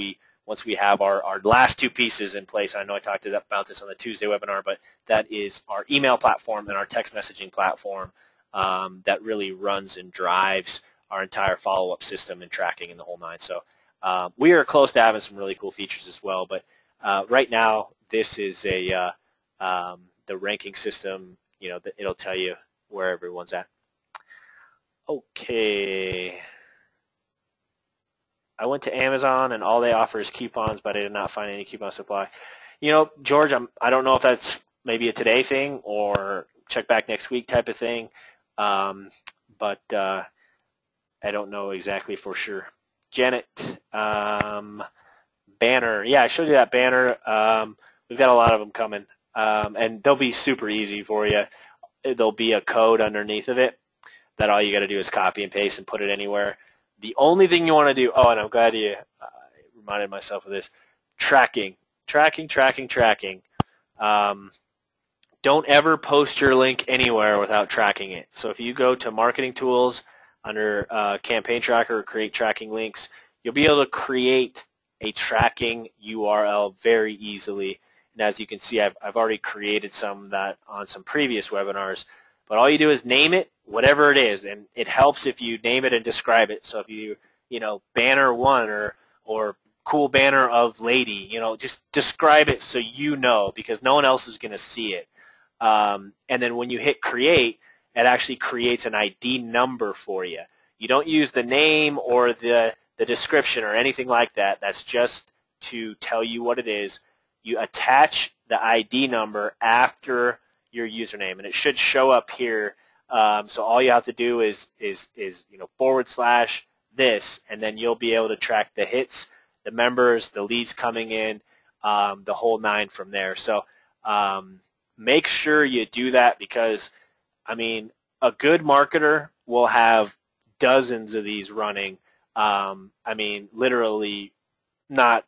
S2: we have our last two pieces in place. I know I talked about this on the Tuesday webinar, but that is our email platform and our text messaging platform that really runs and drives our entire follow-up system and tracking in the whole nine. So we are close to having some really cool features as well. But right now, this is the ranking system. It'll tell you where everyone's at. Okay. I went to Amazon and all they offer is coupons, but I did not find any coupon supply. George, I don't know if that's maybe a today thing or check back next week type of thing, but I don't know exactly for sure. Janet, banner. Yeah, I showed you that banner. We've got a lot of them coming, and they'll be super easy for you. There'll be a code underneath of it that all you got to do is copy and paste and put it anywhere. The only thing you want to do, and I'm glad you reminded myself of this, tracking. Don't ever post your link anywhere without tracking it. So if you go to Marketing Tools under Campaign Tracker or Create Tracking Links, you'll be able to create a tracking URL very easily. And as you can see, I've already created some of that on some previous webinars. But all you do is name it, whatever it is, and it helps if you name it and describe it. So if you, banner 1 or cool banner of lady, just describe it so you know, because no one else is going to see it. And then when you hit create, it actually creates an ID number for you. You don't use the name or the description or anything like that. That's just to tell you what it is. You attach the ID number after your username, and it should show up here. So all you have to do is / this, and then you'll be able to track the hits, the members, the leads coming in, the whole nine from there. So make sure you do that because, a good marketer will have dozens of these running. Literally not,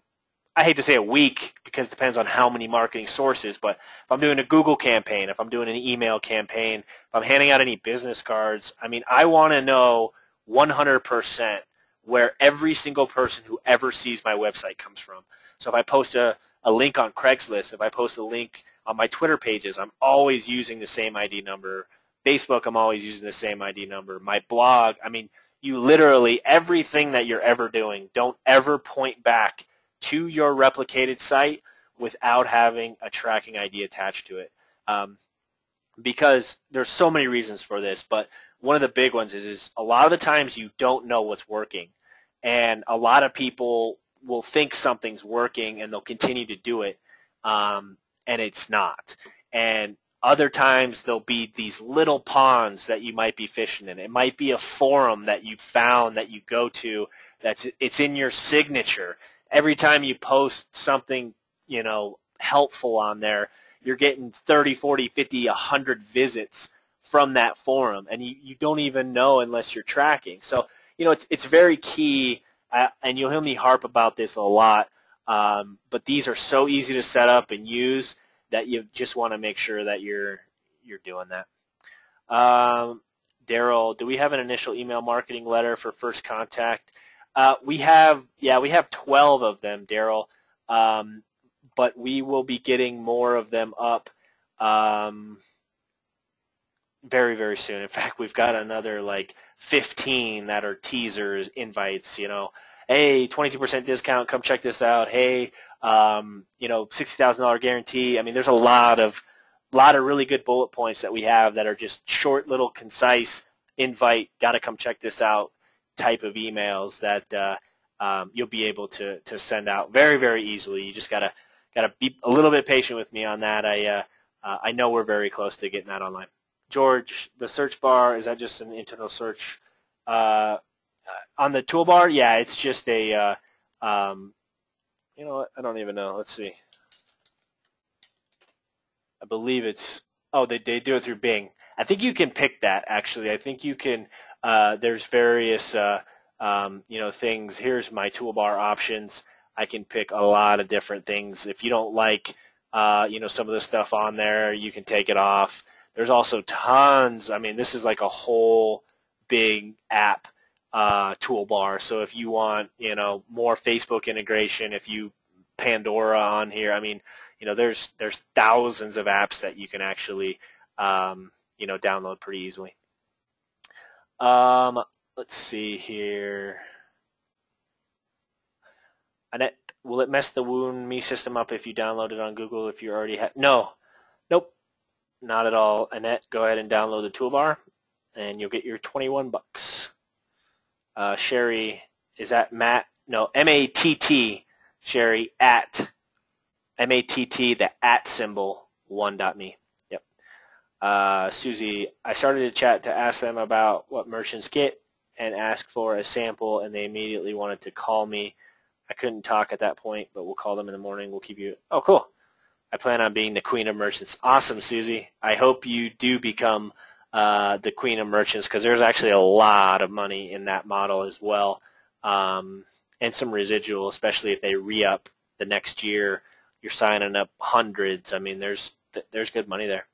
S2: I hate to say a week because it depends on how many marketing sources, but if I'm doing a Google campaign, if I'm doing an email campaign, if I'm handing out any business cards, I want to know 100% where every single person who ever sees my website comes from. So if I post a link on Craigslist, if I post a link on my Twitter pages, I'm always using the same ID number. Facebook, I'm always using the same ID number. My blog, you literally, everything that you're ever doing, don't ever point back to your replicated site without having a tracking ID attached to it. Because there's so many reasons for this, but one of the big ones is a lot of the times you don't know what's working. And a lot of people will think something's working and they'll continue to do it, and it's not. And other times there'll be these little ponds that you might be fishing in. It might be a forum that you found that you go to it's in your signature. Every time you post something, helpful on there, you're getting 30, 40, 50, 100 visits from that forum, and you don't even know unless you're tracking. So, it's very key and you'll hear me harp about this a lot, but these are so easy to set up and use that you just want to make sure that you're doing that. Daryl, do we have an initial email marketing letter for first contact? We have 12 of them, Daryl, but we will be getting more of them up very, very soon. In fact, we've got another like 15 that are teasers, invites, hey, 22% discount, come check this out. Hey, $60,000 guarantee. I mean, there's a lot of really good bullet points that we have that are just short, little, concise, invite, got to come check this out type of emails that you'll be able to send out very, very easily. You just gotta be a little bit patient with me on that. I know we're very close to getting that online. George, the search bar, is that just an internal search on the toolbar? Yeah, it's just a you know what? I don't even know. Let's see. I believe it's, they do it through Bing. I think you can pick that, actually. I think you can, there's various, things. Here's my toolbar options. I can pick a lot of different things. If you don't like, some of the stuff on there, you can take it off. There's also tons. I mean, this is like a whole big app toolbar. So if you want, more Facebook integration, if you Pandora on here, I mean, there's thousands of apps that you can actually, download pretty easily. Let's see here. Annette, will it mess the WoundMe system up if you download it on Google if you already have? No. Nope. Not at all. Annette, go ahead and download the toolbar, and you'll get your 21 bucks. Sherry, is that Matt? No, M-A-T-T, Sherry, at M-A-T-T, the at symbol, 1.me. Yep. Susie, I started a chat to ask them about what merchants get and ask for a sample, and they immediately wanted to call me. I couldn't talk at that point, but we'll call them in the morning. We'll keep you. Oh, cool. I plan on being the queen of merchants. Awesome, Susie. I hope you do become the queen of merchants, because there's actually a lot of money in that model as well, and some residual, especially if they re-up the next year. You're signing up hundreds. I mean, there's good money there.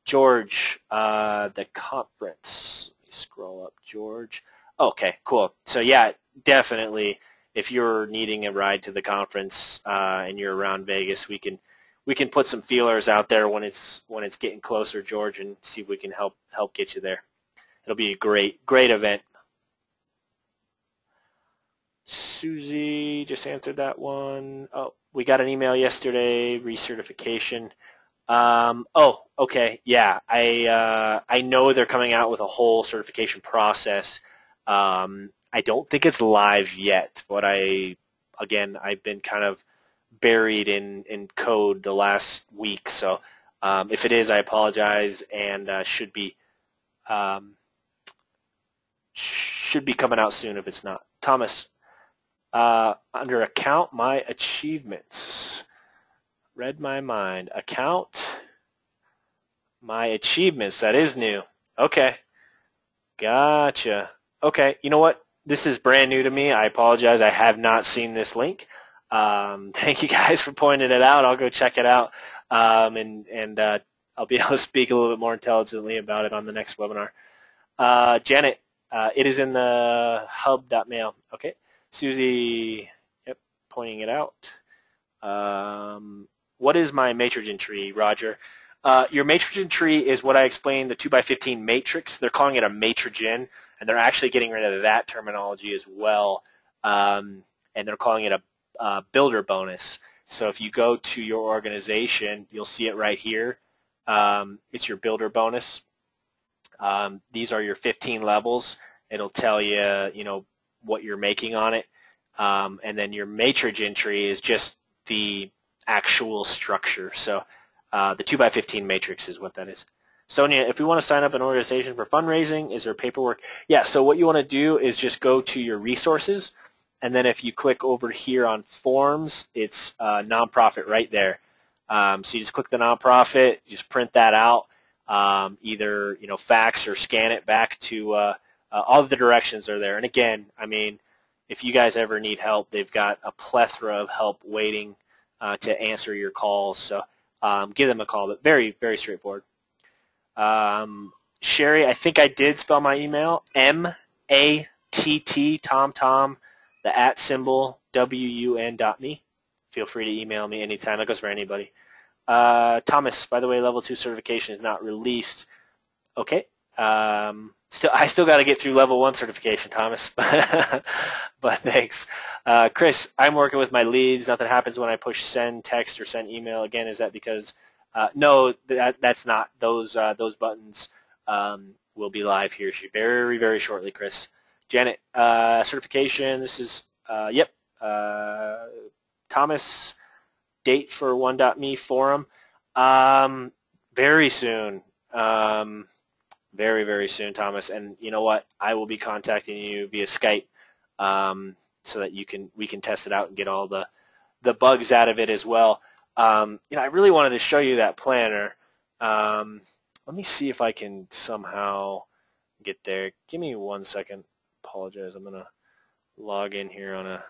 S2: George, the conference. Let me scroll up, George. Okay, cool. So yeah, definitely, if you're needing a ride to the conference and you're around Vegas, we can put some feelers out there when it's getting closer, George, and see if we can help get you there. It'll be a great event. Susie just answered that one. Oh, we got an email yesterday, recertification. Oh, okay, yeah. I know they're coming out with a whole certification process. I don't think it's live yet, but I've been kind of buried in code the last week, so if it is, I apologize, and should be coming out soon if it's not. Thomas, under account, my achievements. Read my mind. Account, my achievements. That is new. Okay. Gotcha. Okay. You know what? This is brand new to me. I apologize. I have not seen this link. Thank you guys for pointing it out. I'll go check it out, and I'll be able to speak a little bit more intelligently about it on the next webinar. Janet, it is in the hub.mail. Okay. Susie, yep, pointing it out. What is my matrogen tree, Roger? Your matrogen tree is what I explained, the 2x15 matrix. They're calling it a matrogen, and they're actually getting rid of that terminology as well, and they're calling it a builder bonus. So if you go to your organization, you'll see it right here. It's your builder bonus. These are your 15 levels. It'll tell you, what you're making on it, and then your matrogen tree is just the actual structure. So the 2x15 matrix is what that is. Sonia, if we want to sign up an organization for fundraising, is there paperwork? Yeah, so what you want to do is just go to your resources, and then if you click over here on forms, it's nonprofit right there. So you just click the nonprofit, you just print that out, either fax or scan it back to all of the directions are there. And again, I mean, if you guys ever need help, they've got a plethora of help waiting to answer your calls. So give them a call, but very, very straightforward. Sherry, I think I did spell my email, M-A-T-T, Tom, the @ symbol, WUN.me. Feel free to email me anytime. That goes for anybody. Thomas, by the way, level 2 certification is not released. Okay. I still got to get through level 1 certification, Thomas. But thanks. Chris, I'm working with my leads. Nothing happens when I push send text or send email. Again, is that because no, that's not. Those buttons will be live here very, very shortly, Chris. Janet, certification. This is yep. Thomas, date for 1.me forum. Very soon. Very, very soon, Thomas. And you know what? I will be contacting you via Skype so that we can test it out and get all the bugs out of it as well. I really wanted to show you that planner. Let me see if I can somehow get there. Give me 1 second. Apologize. I'm going to log in here on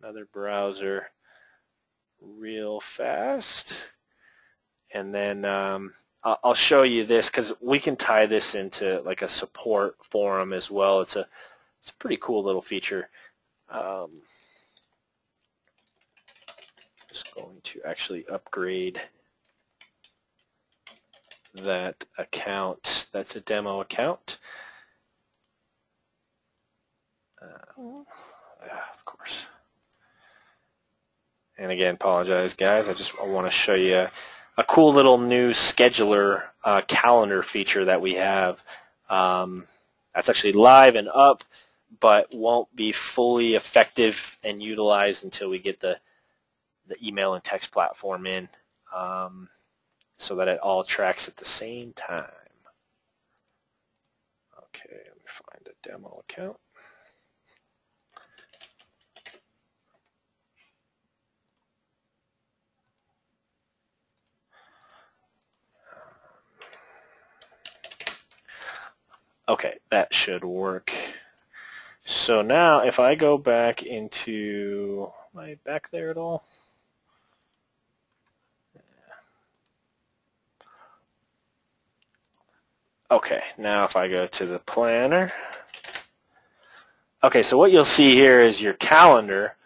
S2: another browser real fast. And then I'll show you this because we can tie this into like a support forum as well. It's a pretty cool little feature. Just going to actually upgrade that account. That's a demo account. Of course. And again, apologize, guys. I want to show you a cool little new scheduler calendar feature that we have. That's actually live and up, but won't be fully effective and utilized until we get the email and text platform in, so that it all tracks at the same time. Okay, let me find a demo account. Okay, that should work. So now if I go back into, am I back there at all? Okay, now if I go to the planner. Okay, so what you'll see here is your calendar,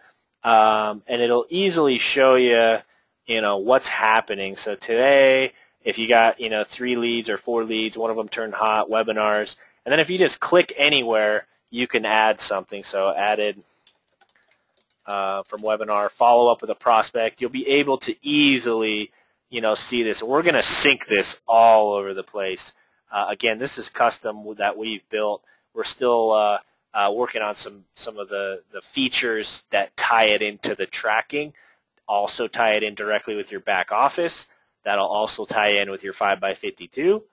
S2: and it'll easily show you, what's happening. So today, if you got, 3 leads or 4 leads, one of them turned hot, webinars, and then if you just click anywhere, you can add something. So added from webinar, follow up with a prospect. You'll be able to easily, see this. We're going to sync this all over the place. Again, this is custom that we've built. We're still working on some of the features that tie it into the tracking, also tie it in directly with your back office. That'll also tie in with your 5x52.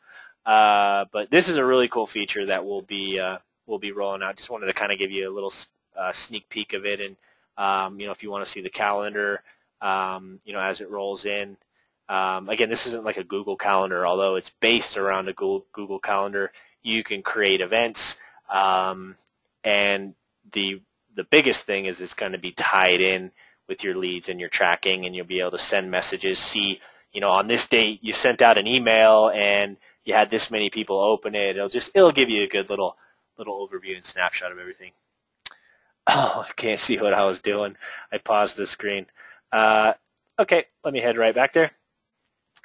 S2: But this is a really cool feature that we'll be rolling out. Just wanted to kind of give you a little sneak peek of it, and if you want to see the calendar, as it rolls in. Again, this isn't like a Google Calendar, although it's based around a Google Calendar. You can create events, and the biggest thing is it's going to be tied in with your leads and your tracking, and you'll be able to send messages, see, on this date you sent out an email and you had this many people open it. It'll give you a good little overview and snapshot of everything. Oh, I can't see what I was doing. I paused the screen. Okay, let me head right back there.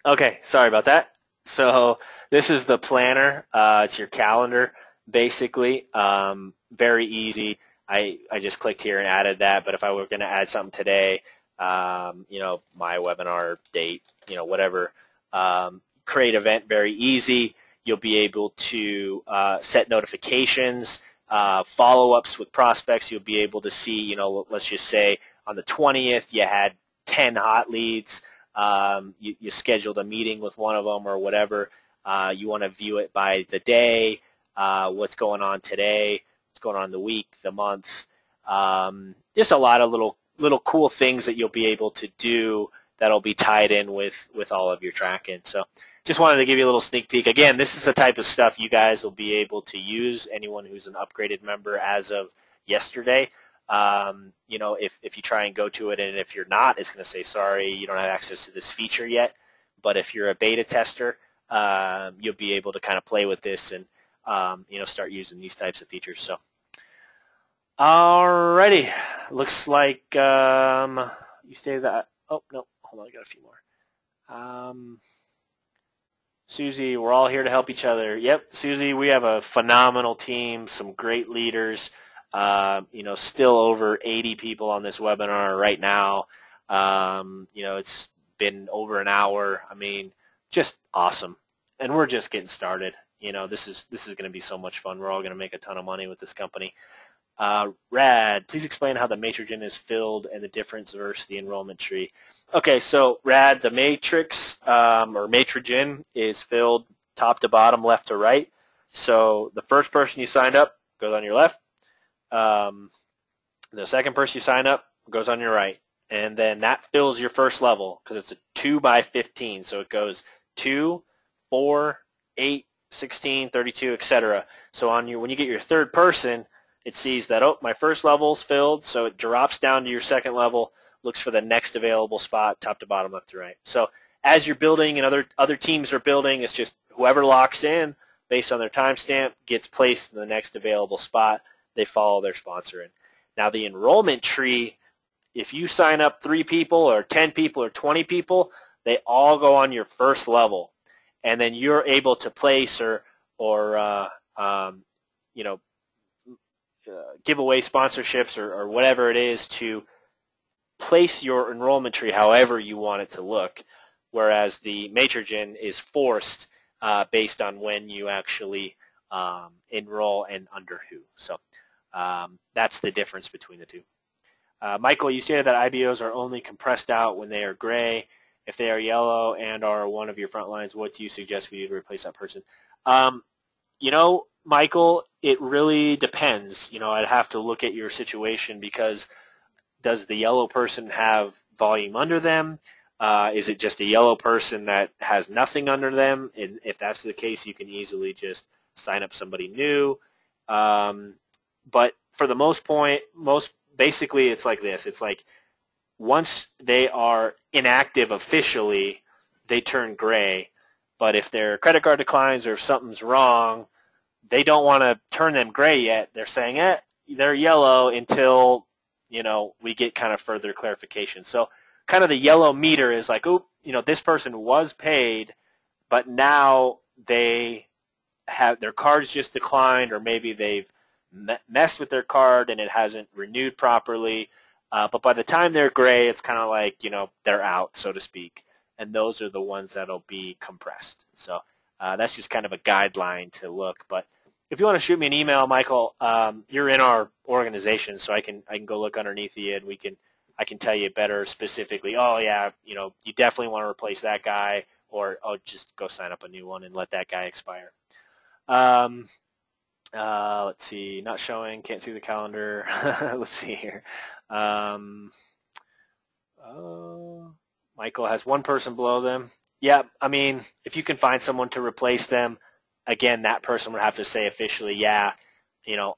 S2: Okay, sorry about that. So this is the planner. It's your calendar, basically. Very easy. I just clicked here and added that, but if I were going to add something today, my webinar date, whatever, create event, very easy. You'll be able to set notifications, follow-ups with prospects. You'll be able to see, let's just say on the 20th you had 10 hot leads. You scheduled a meeting with one of them or whatever. You want to view it by the day, what's going on today, what's going on in the week, the month. Just a lot of little cool things that you'll be able to do that'll be tied in with all of your tracking. So just wanted to give you a little sneak peek. Again, this is the type of stuff you guys will be able to use, anyone who's an upgraded member as of yesterday. if you try and go to it, and if you're not, it's going to say, sorry, you don't have access to this feature yet. But if you're a beta tester, you'll be able to kind of play with this and, start using these types of features. So, alrighty, looks like you stated that. Oh, no, hold on, I got a few more. Susie, we're all here to help each other. Yep, Susie, we have a phenomenal team, some great leaders. Still over 80 people on this webinar right now. It's been over an hour. I mean, just awesome. And we're just getting started. This is going to be so much fun. We're all going to make a ton of money with this company. Rad, please explain how the Matrogen is filled and the difference versus the enrollment tree. Okay, so Rad, the matrix or Matrogen is filled top to bottom, left to right. So the first person you signed up goes on your left. The second person you sign up goes on your right. And then that fills your first level because it's a 2 by 15. So it goes 2, 4, 8, 16, 32, etc. So when you get your third person, it sees that, oh, my first level's filled, so it drops down to your second level, looks for the next available spot, top to bottom, left to right. So as you're building and other teams are building, it's just whoever locks in based on their timestamp gets placed in the next available spot. They follow their sponsor in. Now the enrollment tree, if you sign up 3 people or 10 people or 20 people, they all go on your first level. And then you're able to place or give away sponsorships or whatever it is to place your enrollment tree however you want it to look, whereas the Matrogen is forced based on when you actually enroll and under who. So that's the difference between the two. Michael, you stated that IBOs are only compressed out when they are gray. If they are yellow and are one of your front lines, what do you suggest for you to replace that person? Michael, it really depends. I'd have to look at your situation because does the yellow person have volume under them? Is it just a yellow person that has nothing under them? And if that's the case, you can easily just sign up somebody new. But for the most basically it's like this. It's like once they are inactive officially, they turn gray. But if their credit card declines or if something's wrong, they don't want to turn them gray yet. They're saying, they're yellow until, we get kind of further clarification. So kind of the yellow meter is like, this person was paid, but now they have their card's just declined, or maybe they've messed with their card and it hasn't renewed properly. But by the time they're gray, it's kind of like, they're out, so to speak. And those are the ones that'll be compressed. So that's just kind of a guideline to look. But if you want to shoot me an email, Michael, you're in our organization, so I can go look underneath you, and I can tell you better specifically. Oh yeah, you definitely want to replace that guy, or just go sign up a new one and let that guy expire. Let's see, not showing, can't see the calendar. Let's see here. Michael has one person below them. Yeah, I mean, if you can find someone to replace them, again, that person would have to say officially, yeah,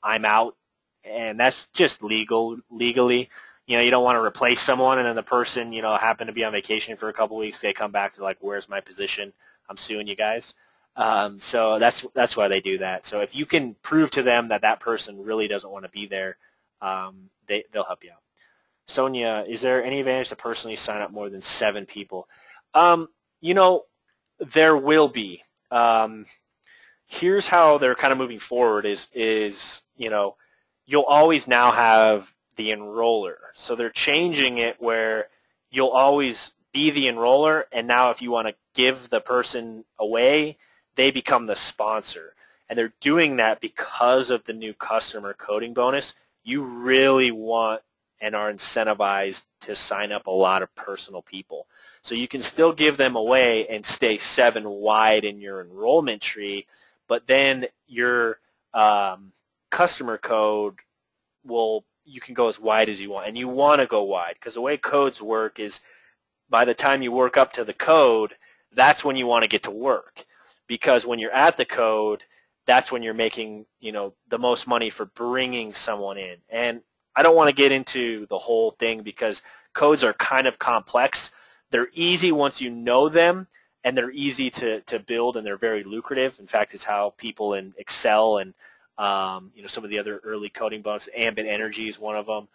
S2: I'm out, and that's just legally. You don't want to replace someone, and then the person, happened to be on vacation for a couple weeks. They come back to like, where's my position? I'm suing you guys. So that's why they do that. So if you can prove to them that that person really doesn't want to be there, they'll help you out. Sonia, is there any advantage to personally sign up more than 7 people? There will be. Here's how they're kind of moving forward is you'll always now have the enroller. So they're changing it where you'll always be the enroller, and now if you want to give the person away, they become the sponsor. And they're doing that because of the new customer coding bonus. You really want and are incentivized to sign up a lot of personal people. So you can still give them away and stay 7 wide in your enrollment tree, but then your customer code you can go as wide as you want. And you want to go wide because the way codes work is by the time you work up to the code, that's when you want to get to work. Because when you're at the code, that's when you're making, the most money for bringing someone in. And I don't want to get into the whole thing because codes are kind of complex. They're easy once you know them, and they're easy to build, and they're very lucrative. In fact, it's how people in Excel and some of the other early coding bonuses, Ambit Energy is one of them,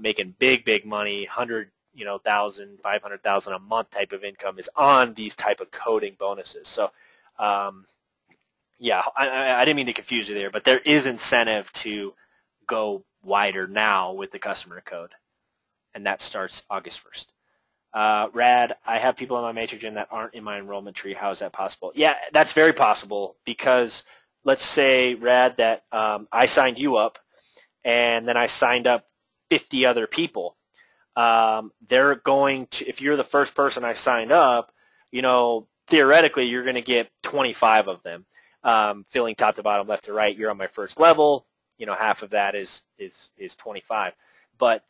S2: making big money, 100,000, 500,000 a month type of income is on these type of coding bonuses. So, yeah, I didn't mean to confuse you there, but there is incentive to go wider now with the customer code, and that starts August 1st. Rad, I have people in my Matrixgen that aren't in my enrollment tree. How is that possible? Yeah, that's very possible because let's say, Rad, that I signed you up and then I signed up 50 other people. They're going to, if you're the first person I signed up, theoretically you're going to get 25 of them filling top to bottom, left to right. You're on my first level. Half of that is 25. But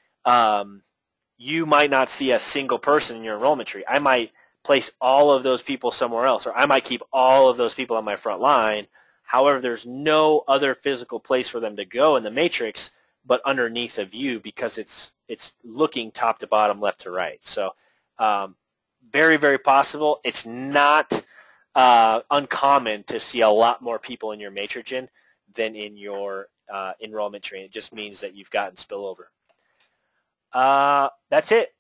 S2: you might not see a single person in your enrollment tree. I might place all of those people somewhere else, or I might keep all of those people on my front line. However, there's no other physical place for them to go in the matrix but underneath a view because it's looking top to bottom, left to right. So very, very possible. It's not uncommon to see a lot more people in your Matrixgen than in your enrollment tree. It just means that you've gotten spillover. That's it.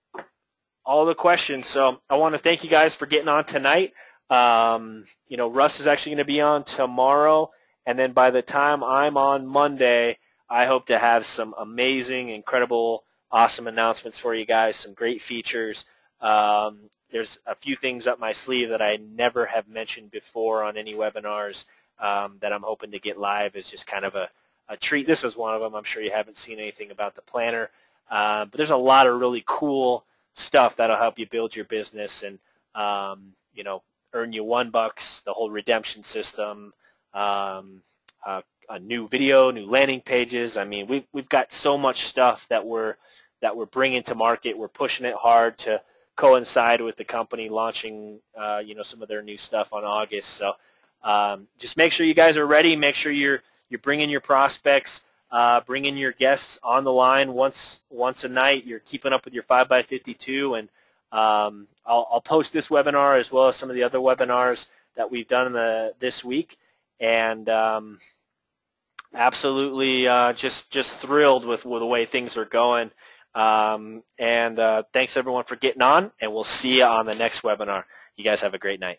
S2: All the questions. So I want to thank you guys for getting on tonight. Russ is actually going to be on tomorrow, and then by the time I'm on Monday, I hope to have some amazing, incredible, awesome announcements for you guys, some great features. There's a few things up my sleeve that I never have mentioned before on any webinars that I'm hoping to get live as just kind of a treat. This was one of them. I'm sure you haven't seen anything about the planner. But there's a lot of really cool stuff that'll help you build your business and, earn you $1, the whole redemption system, a new video, new landing pages. I mean, we've got so much stuff that we're bringing to market. We're pushing it hard to coincide with the company launching, some of their new stuff on August. So just make sure you guys are ready. Make sure you're bringing your prospects. Bring in your guests on the line once a night. You're keeping up with your 5x52, and I'll post this webinar as well as some of the other webinars that we've done this week, and absolutely just thrilled with the way things are going. And thanks everyone for getting on, and we'll see you on the next webinar. You guys have a great night.